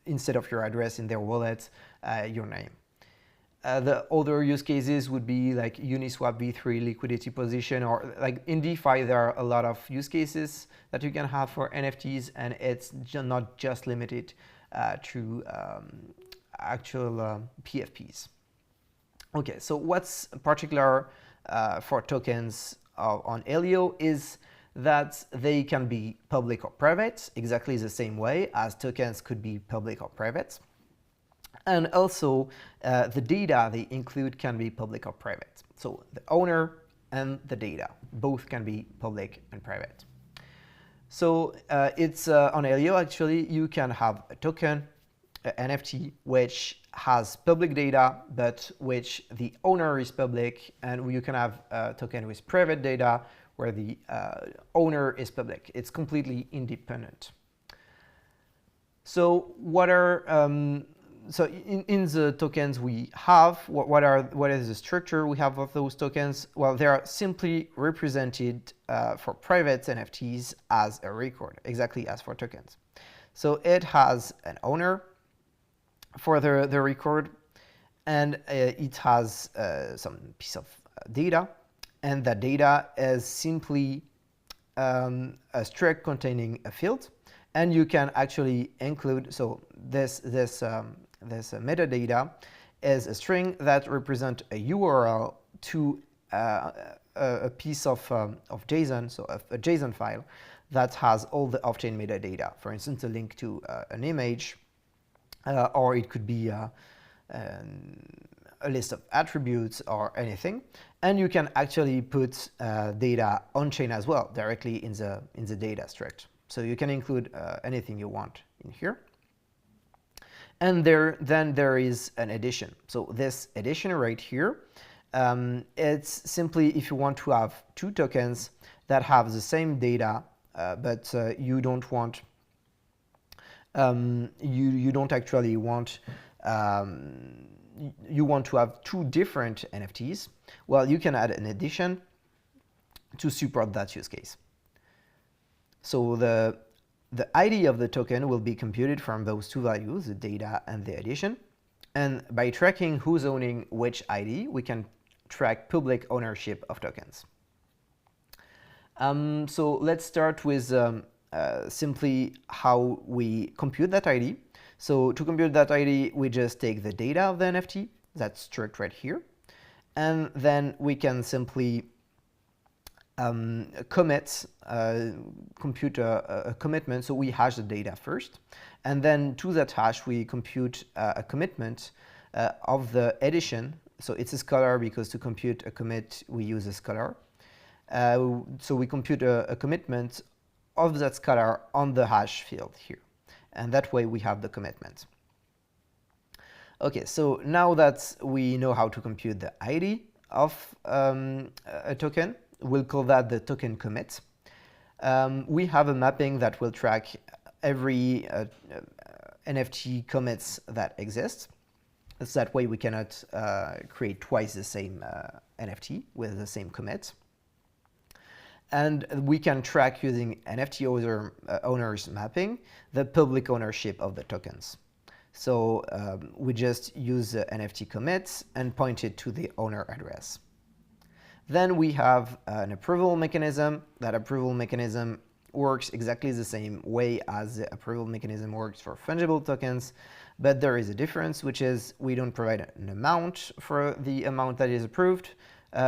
instead of your address in their wallet your name. The other use cases would be like Uniswap v3 liquidity position, or like in DeFi there are a lot of use cases that you can have for NFTs, and it's not just limited to actual PFPs. Okay, so what's particular for tokens on Aleo is that they can be public or private, exactly the same way as tokens could be public or private. And also, the data they include can be public or private. So the owner and the data both can be public and private. So it's on Aleo, actually, you can have a token, an NFT, which has public data, but which the owner is public, and you can have a token with private data, where the owner is public. It's completely independent. So what are so in the tokens we have, what is the structure we have of those tokens? Well, they are simply represented for private NFTs as a record, exactly as for tokens. So it has an owner for the record, and it has some piece of data, and that data is simply a string containing a field, and you can actually include, so this metadata is a string that represents a URL to a piece of JSON, so a JSON file that has all the off-chain metadata. For instance, a link to an image, or it could be a list of attributes or anything. And you can actually put data on-chain as well, directly in the data struct. So you can include anything you want in here. And then there is an edition. So this edition right here, it's simply if you want to have two tokens that have the same data, but you don't want, you don't actually want, you want to have two different NFTs, well, you can add an edition to support that use case. So the ID of the token will be computed from those two values, the data and the edition. And by tracking who's owning which ID, we can track public ownership of tokens. So let's start with simply how we compute that ID. So to compute that ID, we just take the data of the NFT, that's struct right here. And then we can simply commit, compute a commitment. So we hash the data first, and then to that hash we compute a commitment of the edition. So it's a scalar because to compute a commit we use a scalar. So we compute a commitment of that scalar on the hash field here, and that way we have the commitment. Okay, so now that we know how to compute the ID of a token, we'll call that the token commit. We have a mapping that will track every NFT commits that exist. So that way we cannot create twice the same NFT with the same commit. And we can track using NFT owners mapping the public ownership of the tokens. So we just use the NFT commits and point it to the owner address. Then we have an approval mechanism. That approval mechanism works exactly the same way as the approval mechanism works for fungible tokens, but there is a difference, which is we don't provide an amount for the amount that is approved.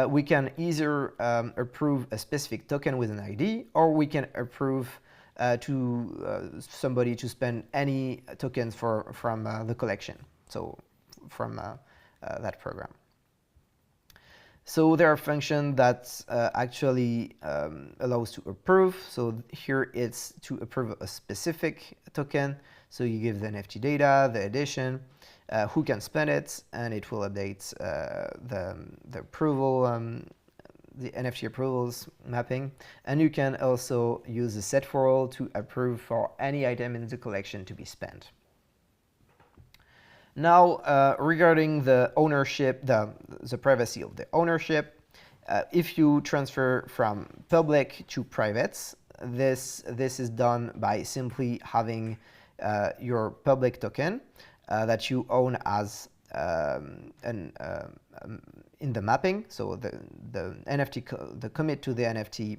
We can either approve a specific token with an ID, or we can approve somebody to spend any tokens from the collection, so from that program. So there are functions that actually allows to approve. So here it's to approve a specific token. So you give the NFT data, the edition, who can spend it, and it will update the approval, the NFT approvals mapping. And you can also use the set for all to approve for any item in the collection to be spent. Now, regarding the ownership, the privacy of the ownership, if you transfer from public to private, this is done by simply having your public token that you own as in the mapping. So the NFT, the commit to the NFT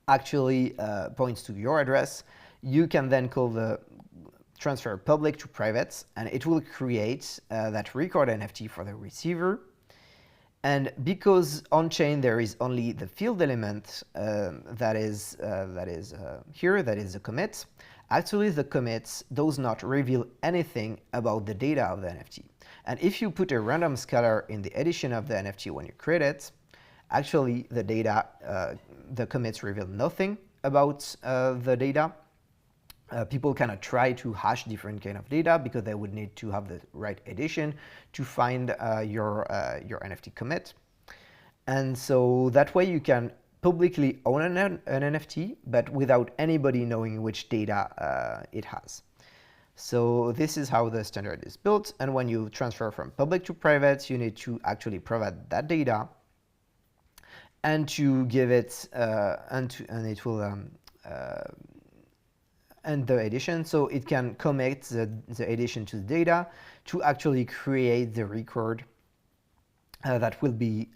actually points to your address. You can then call the transfer public to private, and it will create that record NFT for the receiver. And because on chain there is only the field element that is here, that is the commit. Actually, the commit does not reveal anything about the data of the NFT. And if you put a random scalar in the edition of the NFT when you create it, actually the data, the commits reveal nothing about the data. People cannot try to hash different kind of data because they would need to have the right edition to find your NFT commit. And so that way you can publicly own an NFT, but without anybody knowing which data it has. So this is how the standard is built. And when you transfer from public to private, you need to actually provide that data and to give it, and it will and the edition, so it can commit the edition to the data to actually create the record that will be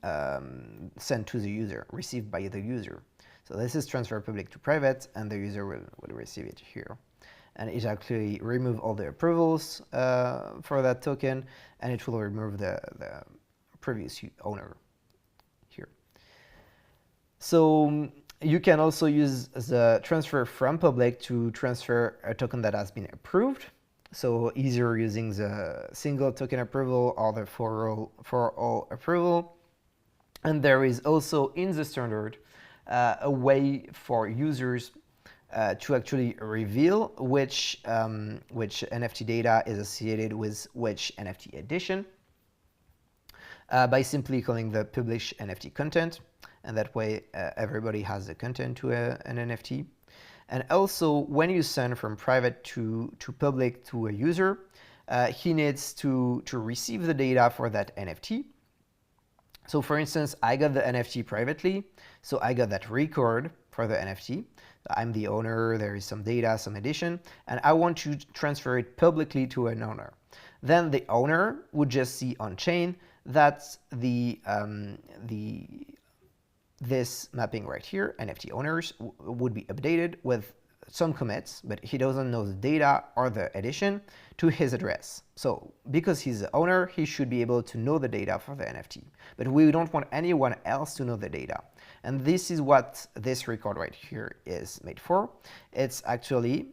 sent to the user, received by the user. So this is transfer public to private, and the user will receive it here. And it actually remove all the approvals for that token, and it will remove the previous owner here. So you can also use the transfer from public to transfer a token that has been approved. So either using the single token approval or the for all approval. And there is also in the standard a way for users to actually reveal which NFT data is associated with which NFT edition by simply calling the publish NFT content. And that way everybody has the content to an NFT. And also when you send from private to public to a user, he needs to receive the data for that NFT. So for instance, I got the NFT privately, so I got that record for the NFT. I'm the owner, there is some data, some edition, and I want to transfer it publicly to an owner. Then the owner would just see on chain that this mapping right here, NFT owners, would be updated with some commits, but he doesn't know the data or the edition to his address. So because he's the owner, he should be able to know the data for the NFT. But we don't want anyone else to know the data. And this is what this record right here is made for. It's actually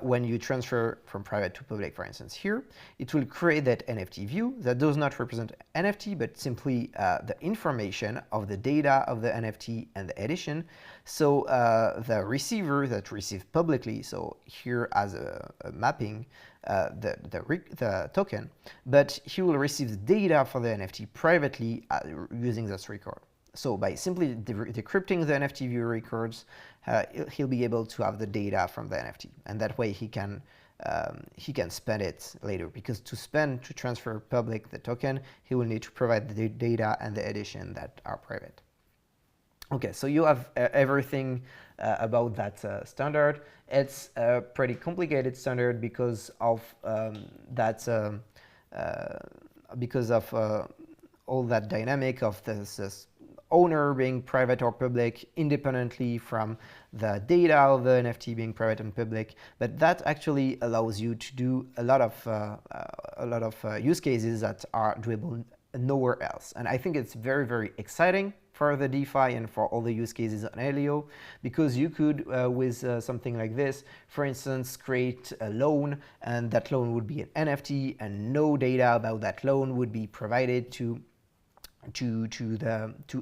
when you transfer from private to public, for instance, here, it will create that NFT view that does not represent NFT, but simply the information of the data of the NFT and the edition. So the receiver that receives publicly, so here as a mapping, the token, but he will receive the data for the NFT privately using this record. So by simply decrypting the NFT view records, he'll be able to have the data from the NFT, and that way he can spend it later. Because to transfer public the token, he will need to provide the data and the edition that are private. Okay, so you have everything about that standard. It's a pretty complicated standard because of all that dynamic of this owner being private or public independently from the data of the NFT being private and public. But that actually allows you to do a lot of use cases that are doable nowhere else. And I think it's very, very exciting for the DeFi and for all the use cases on Aleo, because you could, with something like this, for instance, create a loan, and that loan would be an NFT, and no data about that loan would be provided to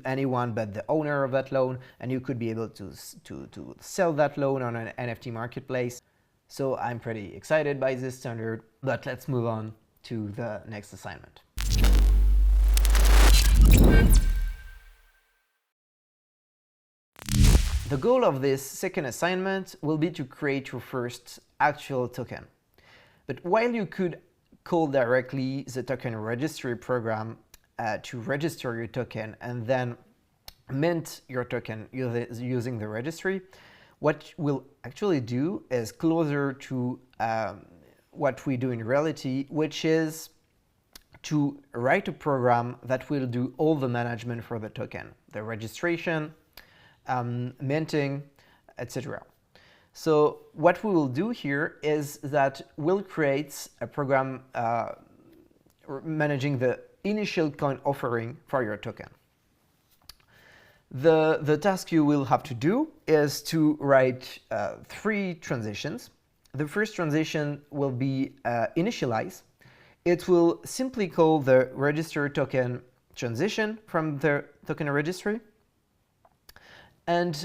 anyone but the owner of that loan, and you could be able to sell that loan on an NFT marketplace. So I'm pretty excited by this standard, but let's move on to the next assignment. The goal of this second assignment will be to create your first actual token. But while you could call directly the token registry program to register your token and then mint your token using the registry, what we'll actually do is closer to what we do in reality, which is to write a program that will do all the management for the token, the registration, minting, etc. So what we will do here is that we'll create a program managing the initial coin offering for your token. The task you will have to do is to write 3 transitions. The first transition will be initialize. It will simply call the register token transition from the token registry. And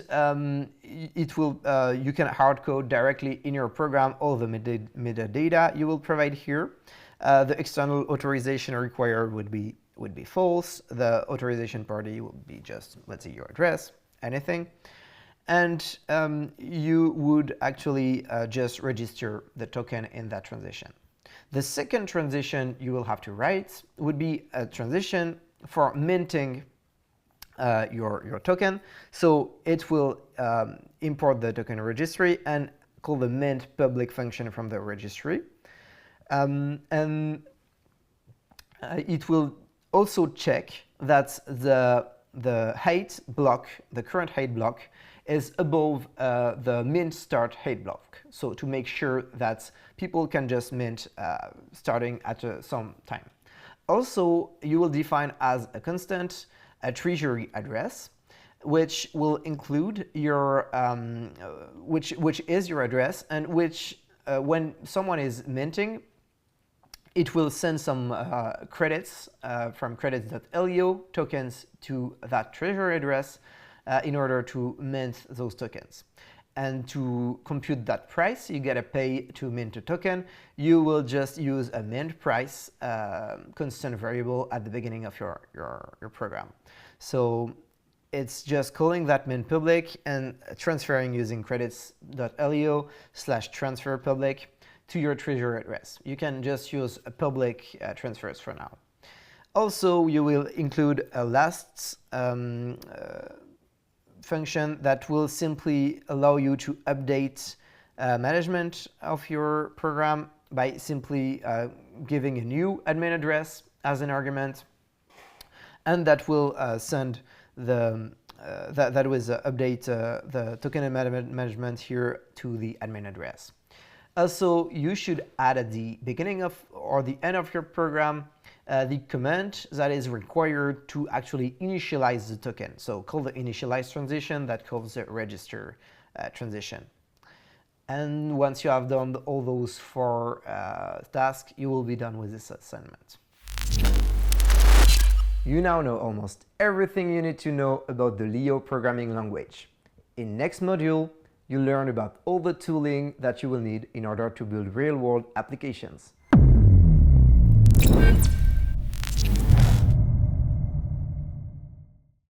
it will you can hard code directly in your program all the metadata you will provide here. The external authorization required would be false. The authorization party will be just, let's say, your address, anything. And you would actually just register the token in that transition. The second transition you will have to write would be a transition for minting your token. So it will import the token registry and call the mint public function from the registry. And it will also check that the height block, the current height block, is above the mint start height block. So to make sure that people can just mint starting at some time. Also, you will define as a constant a treasury address, which will include your which is your address, and which when someone is minting, it will send some credits from credits.aleo tokens to that treasury address in order to mint those tokens. And to compute that price you gotta pay to mint a token, you will just use a mint price constant variable at the beginning of your program. So it's just calling that mint public and transferring using credits.aleo/transfer public to your treasury address. You can just use a public transfers for now. Also, you will include a last function that will simply allow you to update management of your program by simply giving a new admin address as an argument, and that will send the that will update the token and management here to the admin address. Also, you should add at the beginning of or the end of your program the command that is required to actually initialize the token. So call the initialize transition, that calls the register transition. And once you have done all those 4 tasks, you will be done with this assignment. You now know almost everything you need to know about the Leo programming language. In next module, you'll learn about all the tooling that you will need in order to build real-world applications.